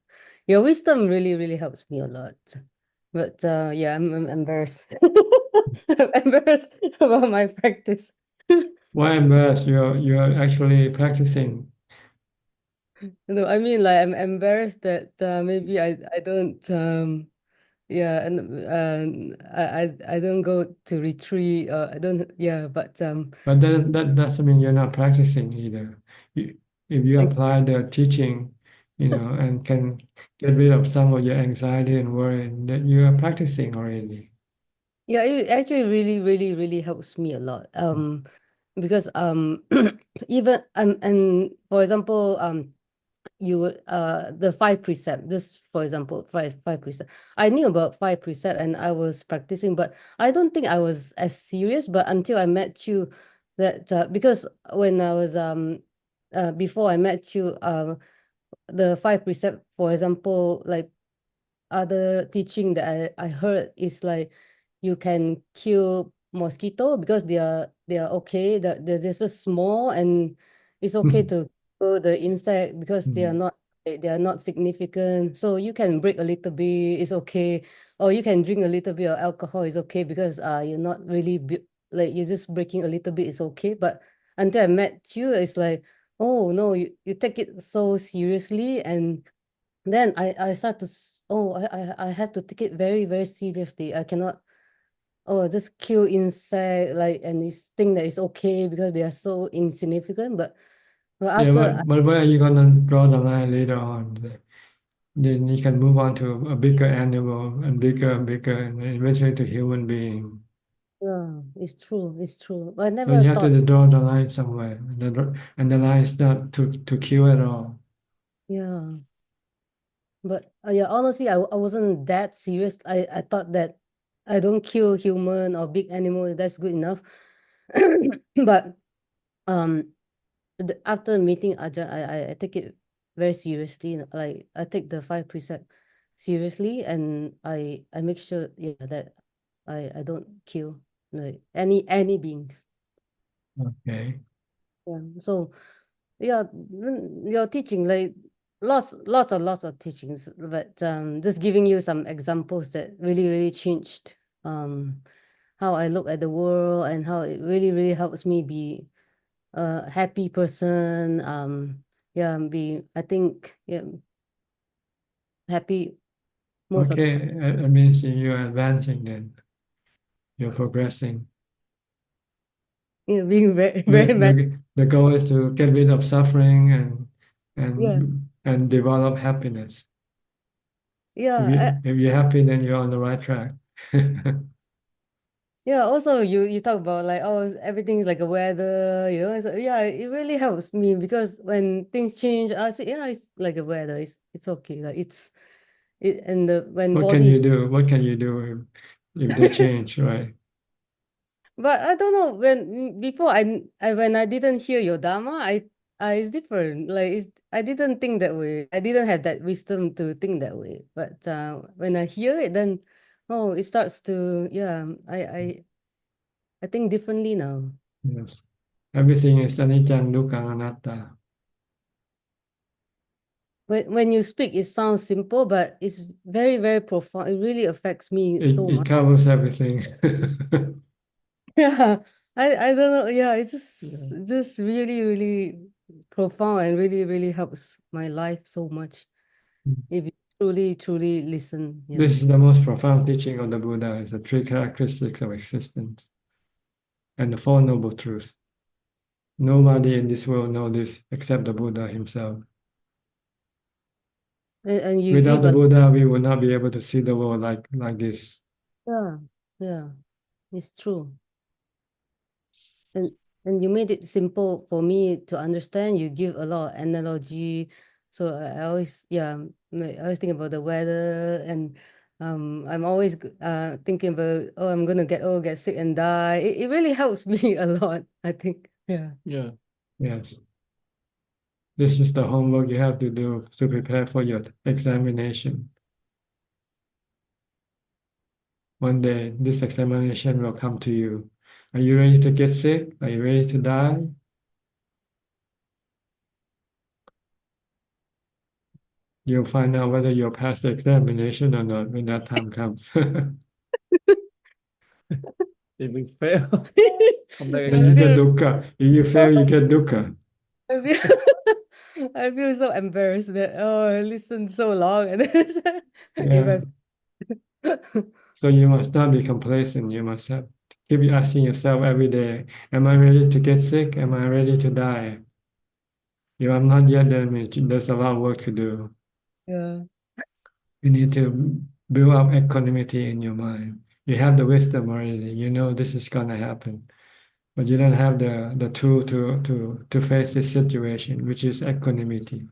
your wisdom really, really helps me a lot. But yeah, I'm embarrassed. I'm embarrassed about my practice. Why embarrassed? You're actually practicing. No, I mean like I'm embarrassed that maybe I don't yeah and I don't go to retreat or I don't yeah but But that doesn't mean you're not practicing either. If you apply the teaching, and can get rid of some of your anxiety and worry, that you are practicing already. yeah, it actually really, really, really helps me a lot. Because even and for example, you would the five precept, this for example, five precept. I knew about five precept and I was practicing, but I don't think I was as serious. But until I met you, that because when I was before I met you, the five precept, for example, like other teaching that I heard is like you can kill mosquito because they are okay, that they're just small and it's okay to kill the insect because they are not significant. So you can break a little bit, it's okay. Or you can drink a little bit of alcohol, it's okay because you're not really like you're just breaking a little bit, it's okay. But until I met you, it's like, oh no, you take it so seriously and then I start to I have to take it very, very seriously. I cannot just kill insect like and this think that it's okay because they are so insignificant. But Yeah, after but where are you gonna draw the line later on? Then you can move on to a bigger animal and bigger, and eventually to human being. yeah, it's true, it's true. I So never you have thought, to draw the line somewhere, and the line is not to kill at all. yeah. But yeah, honestly, I wasn't that serious. I thought that I don't kill human or big animal. That's good enough. But um, after meeting Ajahn, I take it very seriously. Like I take the 5 precept seriously, and I make sure, yeah, that I don't kill like any beings. Okay. Yeah. So yeah, your teaching, like lots of teachings, but just giving you some examples that really changed how I look at the world, and how it really helps me be a happy person. Yeah, I think, yeah, happy most of the Okay, time. it means you're advancing then. You're progressing. Yeah, being very The goal is to get rid of suffering yeah. and develop happiness. Yeah, If you're happy, then you're on the right track. yeah. Also, you talk about like, oh, everything is like a weather, you know. So, yeah, it really helps me, because when things change, I say, yeah, it's like a weather. It's okay. Like and when What can you bodies. do? What can you do if they change, right? But I don't know, before when I didn't hear your Dharma, it's different. Like I didn't think that way. I didn't have that wisdom to think that way. But when I hear it, then oh, it starts to, yeah. I think differently now. Yes. Everything is anicca, dukkha, anatta. When you speak, it sounds simple, but it's very profound. It really affects me so It much. covers everything. Yeah, I don't know. Yeah, it's just really profound, and really helps my life so much if you truly listen. Yeah. This is the most profound teaching of the Buddha, is the three characteristics of existence and the Four Noble Truths. Nobody in this world knows this except the Buddha himself. And you Without give the a, Buddha, we would not be able to see the world like this. yeah, it's true. And you made it simple for me to understand. You give a lot of analogy. So I always, yeah, I always think about the weather, and I'm always thinking about, oh, I'm gonna get sick and die. It really helps me a lot, I think. Yeah. Yeah. Yes. This is the homework you have to do to prepare for your examination. One day, this examination will come to you. Are you ready to get sick? Are you ready to die? You'll find out whether you'll pass the examination or not when that time comes. If you fail, then you get dukkha. If you fail, you get dukkha. I feel, I feel so embarrassed that, oh, I listened so long, and then Yeah. So you must not be complacent. You must keep asking yourself every day, am I ready to get sick? Am I ready to die? If I'm not yet, then there's a lot of work to do. Yeah. You need to build up equanimity in your mind. You have the wisdom already. You know this is gonna happen, but you don't have the tool to face this situation, which is equanimity.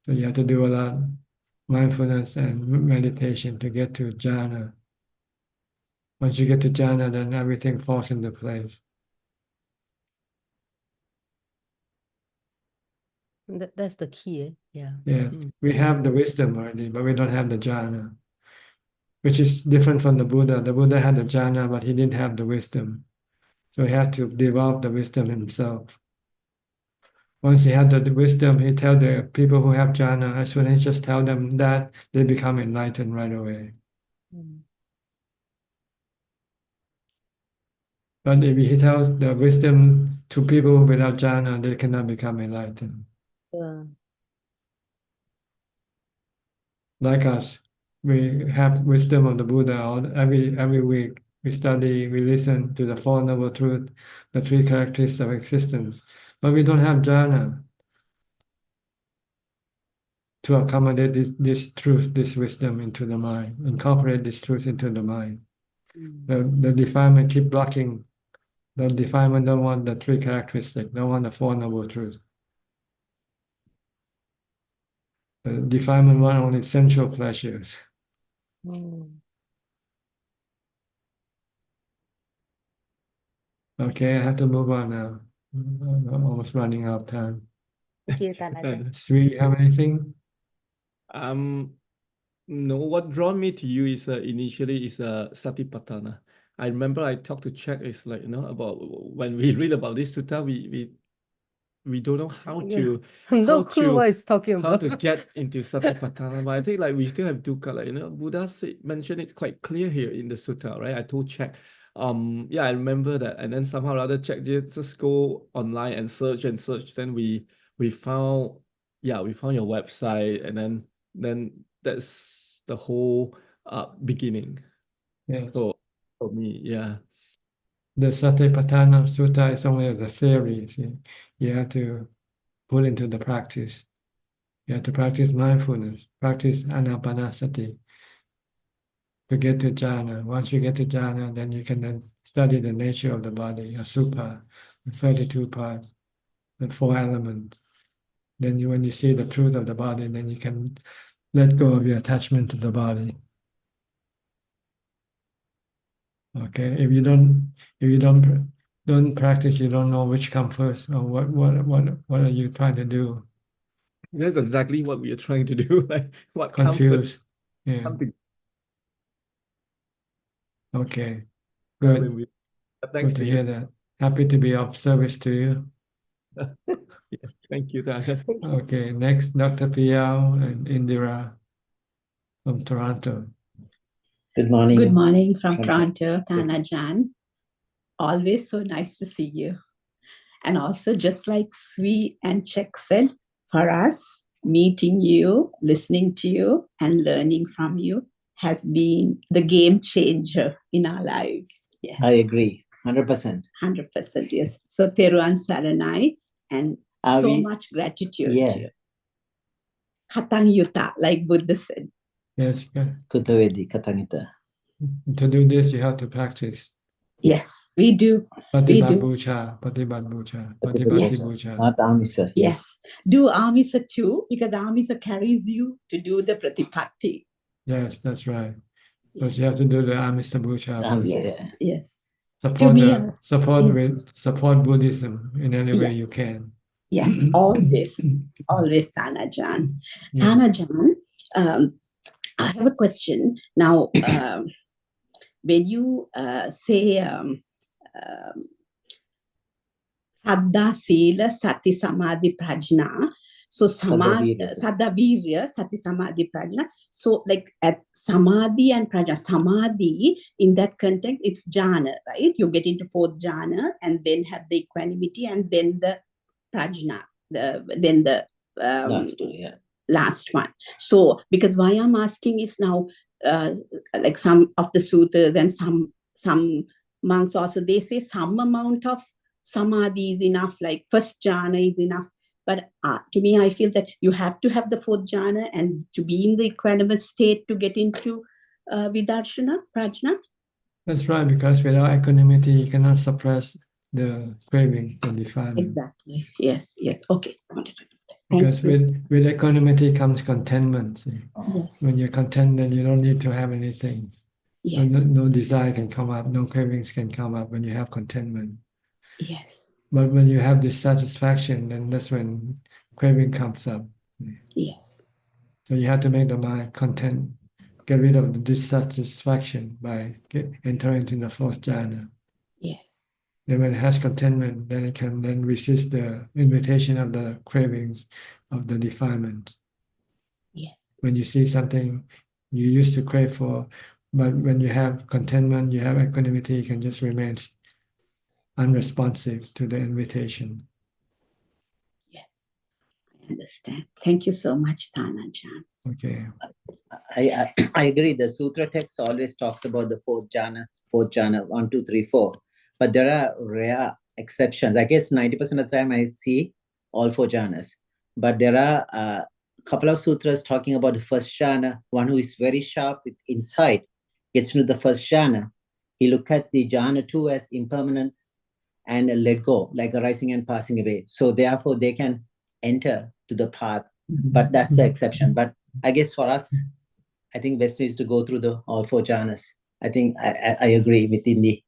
So you have to do a lot of mindfulness and meditation to get to jhana. Once you get to jhana, then everything falls into place. That's the key, eh? Yeah. Yes, we have the wisdom already, but we don't have the jhana, which is different from the Buddha. The Buddha had the jhana, but he didn't have the wisdom. So he had to develop the wisdom himself. Once he had the wisdom, he tell the people who have jhana, as soon as he just tell them that, they become enlightened right away. But if he tells the wisdom to people without jhana, they cannot become enlightened. Yeah. Like us, we have wisdom of the Buddha every week. We study, we listen to the Four Noble Truths, the three characteristics of existence. But we don't have jhana to accommodate this truth, this wisdom into the mind, incorporate this truth into the mind. The defilement keep blocking. The defilement don't want the three characteristics, don't want the Four Noble Truths. Defilement one, only sensual pleasures. Okay, I have to move on now. I'm almost running out of time. Thank you, Tanajan. Sri, you have anything? No, what drawn me to you is initially is Satipatthana. I remember I talked to Czech, it's like, about when we read about this sutta, we don't know how to No clue what he's talking how about. to get into Satipatthana, but I think like we still have dukkha, Buddha mentioned it quite clear here in the sutta, right? I told Czech, yeah, I remember that, and then somehow or other Czech just go online and search, then we found, yeah, we found your website, and then that's the whole beginning. Yes. For me, yeah. The Satipatthana Sutta is only the theory. See? You have to put into the practice. You have to practice mindfulness, practice anapanasati to get to jhana. Once you get to jhana, then you can then study the nature of the body, a supa, the 32 parts, the 4 elements. Then when you see the truth of the body, then you can let go of your attachment to the body. Okay, if you don't practice, you don't know which comes first or what are you trying to do. That's exactly what we are trying to do. Like what Confused. comfort, Yeah. something. Okay. When Good. we, thanks Good to to hear you. that. Happy to be of service to you. Yes, thank you, Dad. Okay, next, Dr. Piao and Indira from Toronto. Good morning. Good morning from Toronto. Toronto, Ajaan. Always so nice to see you. And also, just like Sui and Chek said, for us, meeting you, listening to you, and learning from you has been the game changer in our lives. Yes. I agree, 100%. 100%, yes. So, Teruan Saranai, and so much gratitude. Yeah. Katang Yuta, like Buddha said. Yes. Kutavedi, Katangita. To do this, you have to practice. Yes, we do. Patibat Bucha, Patibat Bucha, Patibati Bucha. Not Amisa, yes. Do Amisa too, because Amisa carries you to do the Pratipatti. Yes, that's right. But you have to do the Amista Bucha. Amisa, yeah. Support Buddhism in any way you can. Yes, always Tanajan. Yeah. Tanajan, I have a question. Now, when you say Saddha, Sila, Sati, Samadhi, Prajna, so Saddha, Virya, Sati, Samadhi, Prajna. So like at Samadhi and Prajna, Samadhi, in that context, it's jhana, right? You get into 4th jhana and then have the equanimity and then the Prajna, then the last one. So, because why I'm asking is now, like some of the sutras and some monks also, they say some amount of samadhi is enough, like first jhana is enough. But to me, I feel that you have to have the 4th jhana and to be in the equanimous state to get into vidarshana, prajna. That's right, because without equanimity, you cannot suppress the craving, the defilement. Exactly. Yes. Okay. Because with equanimity comes contentment. See? Yes. When you're content, then you don't need to have anything. Yes. No desire can come up, no cravings can come up when you have contentment. Yes. But when you have dissatisfaction, then that's when craving comes up. Yes. So you have to make the mind content, get rid of the dissatisfaction by entering into the 4th jhana. Yes. Then when it has contentment, then it can then resist the invitation of the cravings of the defilement. Yes. When you see something you used to crave for, but when you have contentment, you have equanimity, you can just remain unresponsive to the invitation. Yes, I understand. Thank you so much, Tanajan. Okay. I agree. The sutra text always talks about the 4th jhana, 1, 2, 3, 4. But there are rare exceptions. I guess 90% of the time I see all 4 jhanas. But there are a couple of sutras talking about the 1st jhana. One who is very sharp with insight gets into the 1st jhana. He look at the jhana 2 as impermanent and let go, like arising and passing away. So therefore, they can enter to the path but that's the exception. But I guess for us, I think best is to go through the all 4 jhanas. I think I agree with Indy.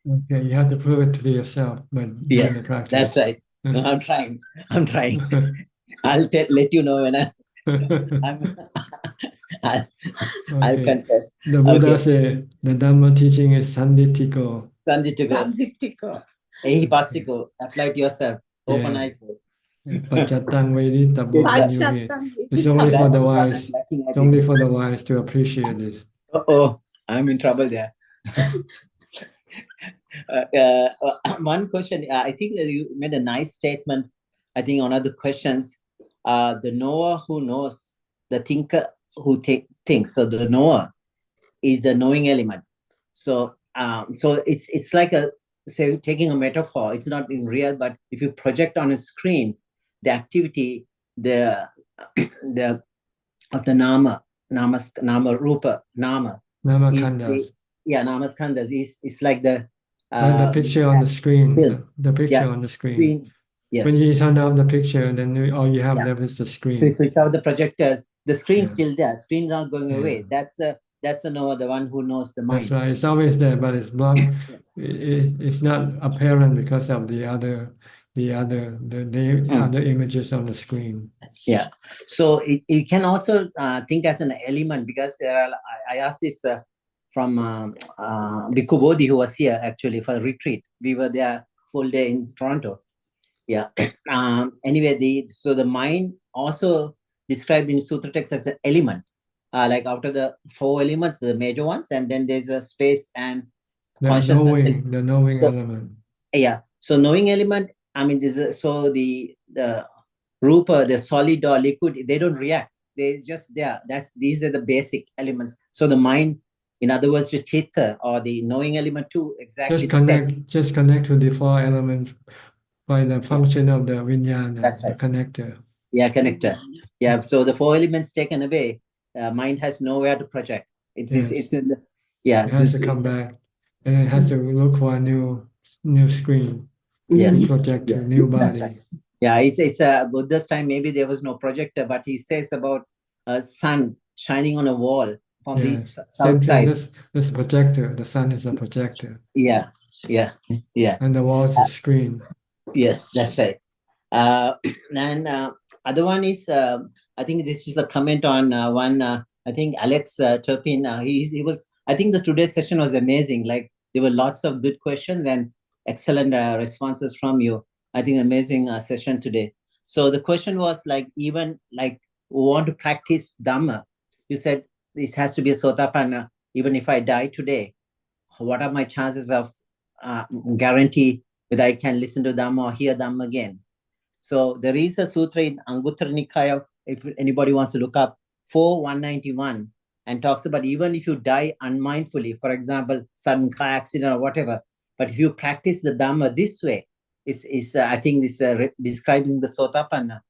Okay, you have to prove it to yourself, but Yes, the practice. that's right. No, I'm trying. I'll let you know when I'll Okay. confess. The Buddha Okay. said the Dhamma teaching is sanditiko. Sanditiko. Ehipasiko. Apply to yourself. Open eye. Pachatang Vedi Tabo Vinyuhi. It's only for the wise. It's only for the wise to appreciate this. Oh, I'm in trouble there. One question, I think that you made a nice statement. I think one of the questions, the knower who knows, the thinker who thinks. So the knower is the knowing element. So it's like say taking a metaphor. It's not in real, but if you project on a screen the activity, the of the nama rupa nama Namakandas. Namaskandas is like the Like the picture on the screen. The picture on the screen. Yes. When you turn off the picture, then all you have left is the screen. So if you switch out the projector, the screen's still there. Screen's not going away. That's the knower, the one who knows the mind. That's right. It's always there, but it's blocked. It's not apparent because of the other images on the screen. Yeah. So it can also think as an element, because there are. I asked this from Bhikkhu Bodhi, who was here actually for a retreat. We were there full day in Toronto. Yeah. Anyway, so the mind also described in Sutra text as an element. Like out of the 4 elements, the major ones, and then there's a space and consciousness. The knowing element. Yeah. So knowing element, I mean, the rupa, the solid or liquid, they don't react. They're just there. These are the basic elements. So the mind, in other words, just chitta or the knowing element too, exactly Just connect to the 4 elements by the function of the vinyana, the connector. Yeah, connector. Yeah. So the 4 elements taken away, mind has nowhere to project. It's in the, it has to come back, and it has to look for a new screen. Yes. Project a new body. Right. Yeah, it's Buddha's time. Maybe there was no projector, but he says about a sun shining on a wall from the south side. This projector, the sun is a projector. Yeah. And the wall is a screen. Yes, that's right. And other one is, I think this is a comment on one. I think Alex Turpin. He was. I think today's session was amazing. Like there were lots of good questions and excellent responses from you. I think amazing session today. So the question was like, even like want to practice Dhamma. You said this has to be a Sotapanna. Even if I die today, what are my chances of guarantee whether I can listen to Dhamma or hear Dhamma again? So there is a sutra in Anguttara Nikaya, if anybody wants to look up, 4.191, and talks about even if you die unmindfully, for example, sudden car accident or whatever, but if you practice the Dhamma this way, I think this describing the Sotapanna,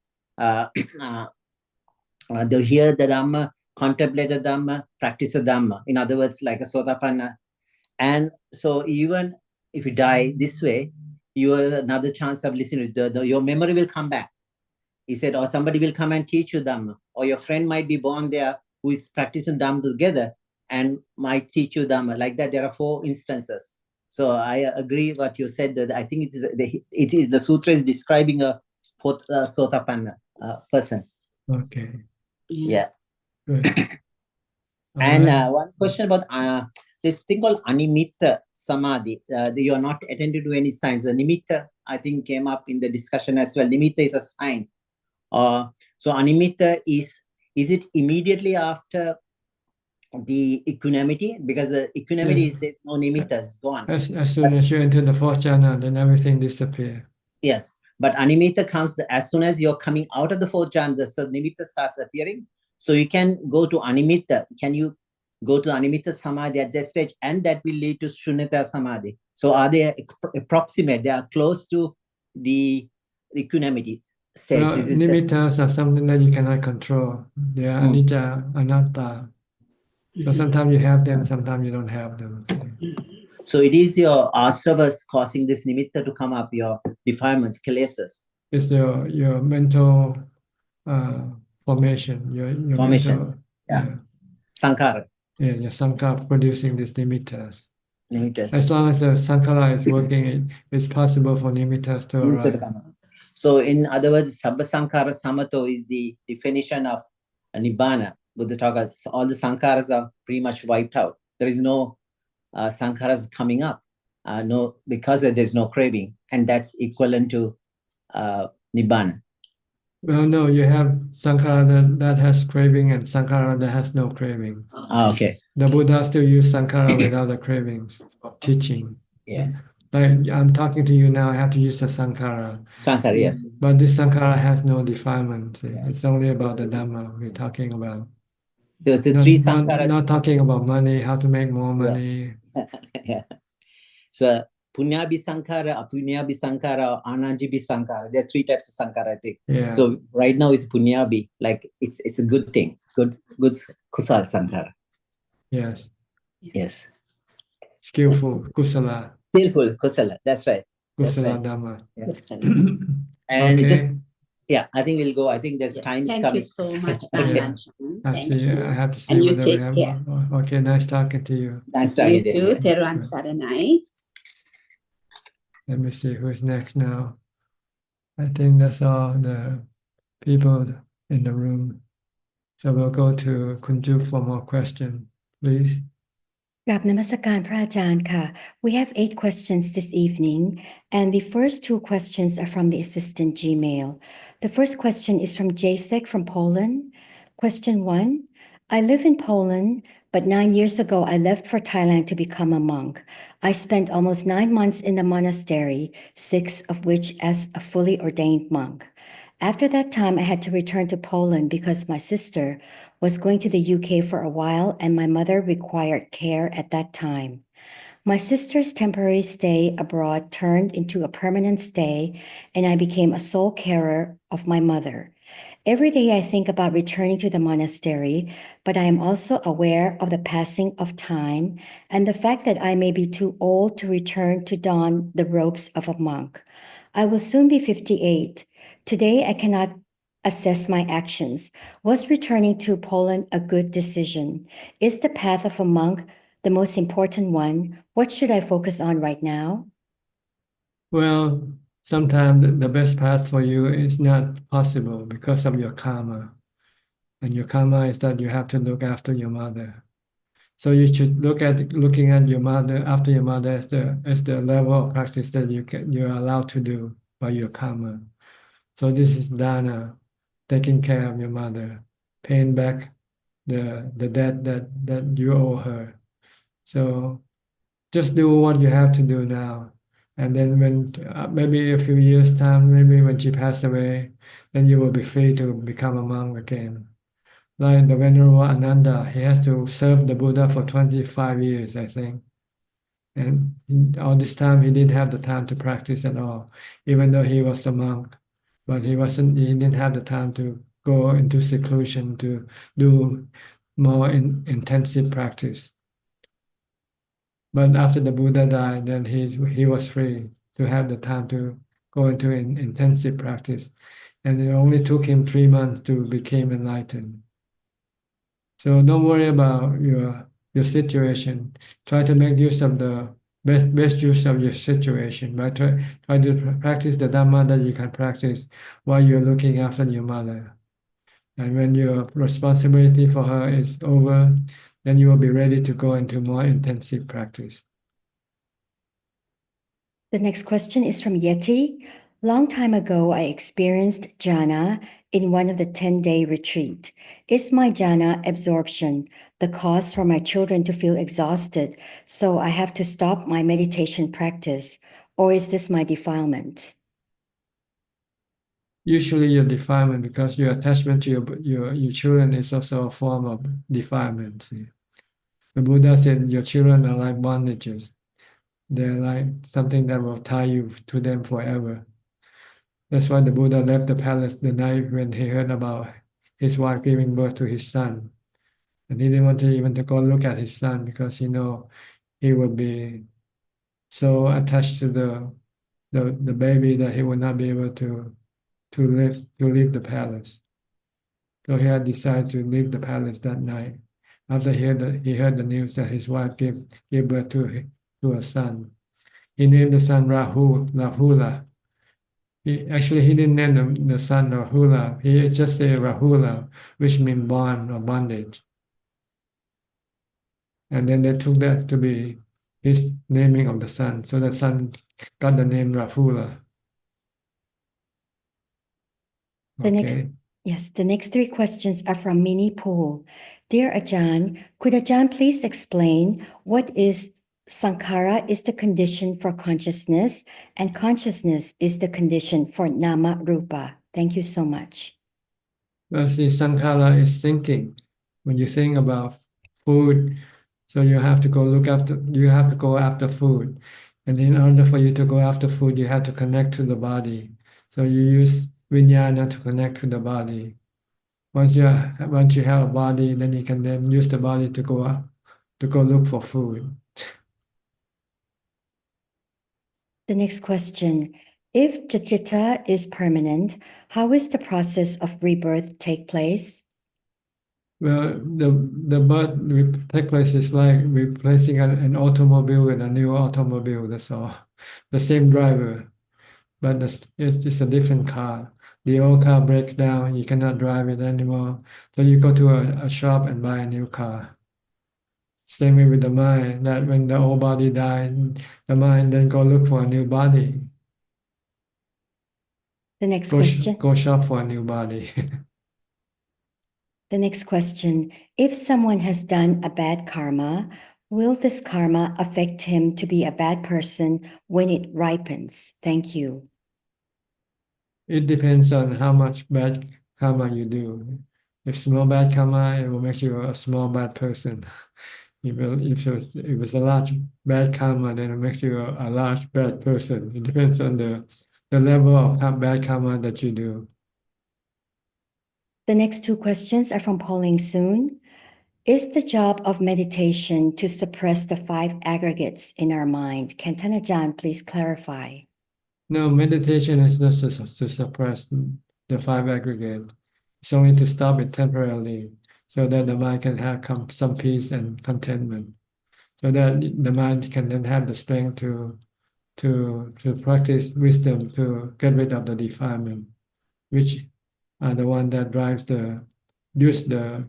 the hear the Dhamma, contemplate the Dhamma, practice the Dhamma. In other words, like a Sotapanna. And so even if you die this way, you have another chance of listening to your memory will come back. He said, or somebody will come and teach you Dhamma, or your friend might be born there who is practicing Dhamma together and might teach you Dhamma. Like that, there are 4 instances. So I agree what you said, that I think it is the sutra is describing a Sotapanna person. Okay. Yeah. Good. And one question about this thing called Animitta Samadhi. You are not attended to any signs. The Nimitta, I think, came up in the discussion as well. Nimitta is a sign. So Animitta is it immediately after the equanimity? Because the equanimity is there's no nimitta, it's gone. As soon as you enter the 4th jhana, then everything disappears. Yes, but Animitta comes as soon as you're coming out of the 4th jhana, so nimitta starts appearing. So you can go to Animitta. Can you go to Animitta Samadhi at that stage? And that will lead to Shunyata Samadhi. So are they approximate? They are close to the equanimity stage. Well, nimittas are something that you cannot control. They are anicca, anatta. So sometimes you have them, sometimes you don't have them. So it is your asravas causing this nimitta to come up, your defilements, kilesas. It's your mental formation, your Formations. mental, Yeah. Sankara. Yeah, your sankara producing these nimittas. Nimittas. As long as the sankara is working, it's possible for nimittas to arise. So in other words, Sabba Sankara Samato is the definition of Nibbana. Buddha talks, all the Sankaras are pretty much wiped out. There is no Sankaras coming up, no, because there's no craving. And that's equivalent to Nibbana. Well, no, you have sankara that has craving and sankara that has no craving. Okay. The Buddha still use sankara without the cravings of teaching. Yeah. Like I'm talking to you now, I have to use a sankara. Sankara, yes. But this sankara has no defilement. See? It's only about the Dhamma we're talking about. There's the three sankaras. Not talking about money, how to make more money. Yeah. So Punyabhi Sankara, Apunyabhi Sankara, Ananjibhi Sankara. There are three types of Sankara, I think. Yeah. So right now it's Punyabhi, like it's a good thing, good Kusal Sankara. Yes. Yes. Skillful, Kusala. Skillful, Kusala. That's right. That's Kusala right. Dhamma. Yeah. And Okay. just, yeah, I think we'll go. I think there's time is Thank coming. you so much, Okay. Ajaan. I Thank see. you. I have to see And you whether we take have care. more. Okay, nice talking to you. Nice You talking to too. you. Teruan Saranai. Let me see who's next now. I think that's all the people in the room. So we'll go to Kunju for more questions, please. กราบนมัสการพระอาจารย์ค่ะ We have 8 questions this evening, and the first 2 questions are from the assistant Gmail. The first question is from Jacek from Poland. Question 1. I live in Poland, but 9 years ago I left for Thailand to become a monk. I spent almost 9 months in the monastery, 6 of which as a fully ordained monk. After that time, I had to return to Poland because my sister was going to the UK for a while and my mother required care at that time. My sister's temporary stay abroad turned into a permanent stay, and I became a sole carer of my mother. Every day I think about returning to the monastery, but I am also aware of the passing of time and the fact that I may be too old to return to don the robes of a monk. I will soon be 58. Today I cannot assess my actions. Was returning to Poland a good decision? Is the path of a monk the most important one? What should I focus on right now? Well, sometimes the best path for you is not possible because of your karma. And your karma is that you have to look after your mother. So you should looking at your mother after your mother as the level of practice that you're allowed to do by your karma. So this is dana, taking care of your mother, paying back the debt that you owe her. So just do what you have to do now. And then when maybe a few years time, maybe when she passed away, then you will be free to become a monk again. Like the Venerable Ananda, he has to serve the Buddha for 25 years, I think. And all this time he didn't have the time to practice at all, even though he was a monk. But he didn't have the time to go into seclusion to do more intensive practice. But after the Buddha died, then he was free to have the time to go into intensive practice. And it only took him 3 months to become enlightened. So don't worry about your situation. Try to make use of the best use of your situation. But try to practice the Dhamma that you can practice while you're looking after your mother. And when your responsibility for her is over, then you will be ready to go into more intensive practice. The next question is from Yeti. Long time ago, I experienced jhana in one of the 10-day retreat. Is my jhana absorption the cause for my children to feel exhausted, so I have to stop my meditation practice, or is this my defilement? Usually your defilement, because your attachment to your children is also a form of defilement. See? The Buddha said your children are like bondages. They're like something that will tie you to them forever. That's why the Buddha left the palace the night when he heard about his wife giving birth to his son. And he didn't want to even to go look at his son because he know he would be so attached to the baby that he would not be able to leave the palace. So he had decided to leave the palace that night after he heard the news that his wife gave birth to a son. He named the son Rahula. He didn't name the son Rahula. He just said Rahula, which means bond or bondage. And then they took that to be his naming of the son. So the son got the name Rahula. Okay. The next three questions are from Minnie Pool. Dear Ajaan, could Ajaan please explain what is Sankhara is the condition for consciousness and consciousness is the condition for Nama Rupa? Thank you so much. Well, see, Sankhara is thinking. When you think about food, so you have to go after food. And in order for you to go after food, you have to connect to the body. So you use vijnana to connect to the body. Once you have a body, then you can then use the body to go look for food. The next question. If Chitta is permanent, how is the process of rebirth take place? Well, the birth take place is like replacing an automobile with a new automobile, that's all. The same driver, but it's a different car. The old car breaks down, you cannot drive it anymore. So you go to a shop and buy a new car. Same way with the mind, that when the old body dies, the mind then go look for a new body. The next question. Go shop for a new body. The next question. If someone has done a bad karma, will this karma affect him to be a bad person when it ripens? Thank you. It depends on how much bad karma you do. If small bad karma, it will make you a small bad person. If it's a large bad karma, then it makes you a large bad person. It depends on the level of bad karma that you do. The next two questions are from Pauline Soon. Is the job of meditation to suppress the five aggregates in our mind? Can Ajaan please clarify? No, meditation is not to suppress the five aggregates. It's only to stop it temporarily so that the mind can have some peace and contentment. So that the mind can then have the strength to practice wisdom to get rid of the defilement, which are the one that use the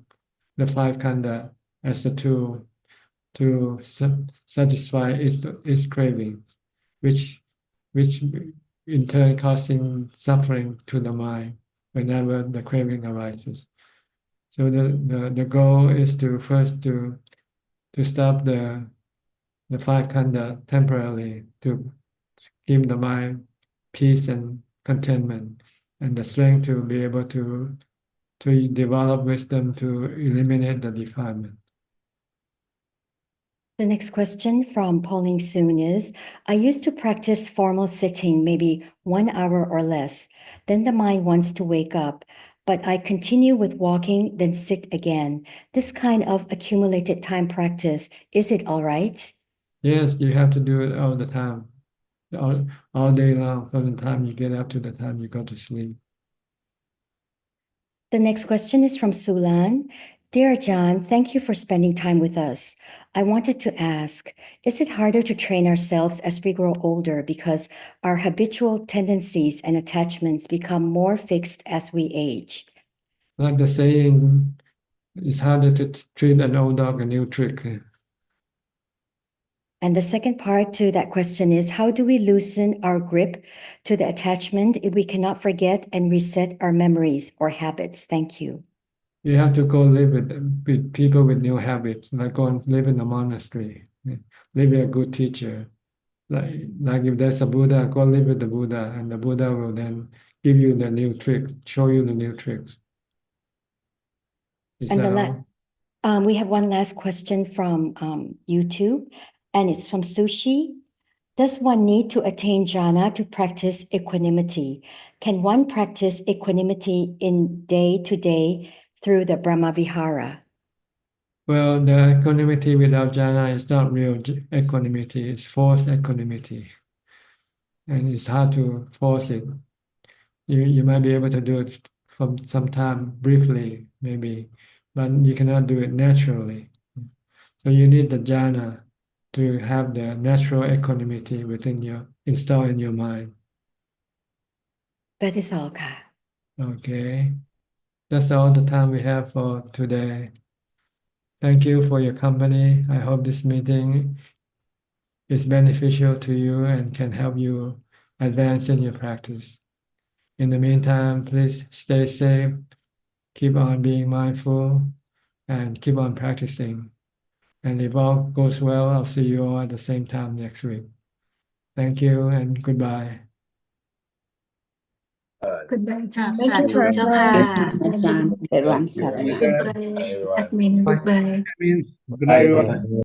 five khandha as a tool to satisfy its craving, which in turn causing suffering to the mind whenever the craving arises. So the goal is to first to stop the five khandha temporarily to give the mind peace and contentment and the strength to be able to develop wisdom to eliminate the defilement. The next question from Pauline Soon is, I used to practice formal sitting maybe 1 hour or less. Then the mind wants to wake up, but I continue with walking, then sit again. This kind of accumulated time practice, is it all right? Yes, you have to do it all the time, all day long, from the time you get up to the time you go to sleep. The next question is from Sulan. Dear Ajaan, thank you for spending time with us. I wanted to ask, is it harder to train ourselves as we grow older because our habitual tendencies and attachments become more fixed as we age? Like the saying, it's harder to treat an old dog a new trick. And the second part to that question is, how do we loosen our grip to the attachment if we cannot forget and reset our memories or habits? Thank you. You have to go live with people with new habits, like go and live in a monastery, live with a good teacher. Like if there's a Buddha, go live with the Buddha, and the Buddha will then give you the new tricks, show you the new tricks. We have one last question from YouTube, and it's from Sushi. Does one need to attain jhana to practice equanimity? Can one practice equanimity in day to day through the Brahma Vihara? Well, the equanimity without jhana is not real equanimity, it's forced equanimity. And it's hard to force it. You might be able to do it from some time briefly, maybe, but you cannot do it naturally. So you need the jhana to have the natural equanimity within your installed in your mind. That is all, ka. Okay. That's all the time we have for today. Thank you for your company. I hope this meeting is beneficial to you and can help you advance in your practice. In the meantime, please stay safe, keep on being mindful, and keep on practicing. And if all goes well, I'll see you all at the same time next week. Thank you and goodbye. Goodbye, Ajahn. Thank you, Sadhu, จ้าค่ะ. Ajahn, everyone, Goodbye, admin. Goodbye. Good night, everyone.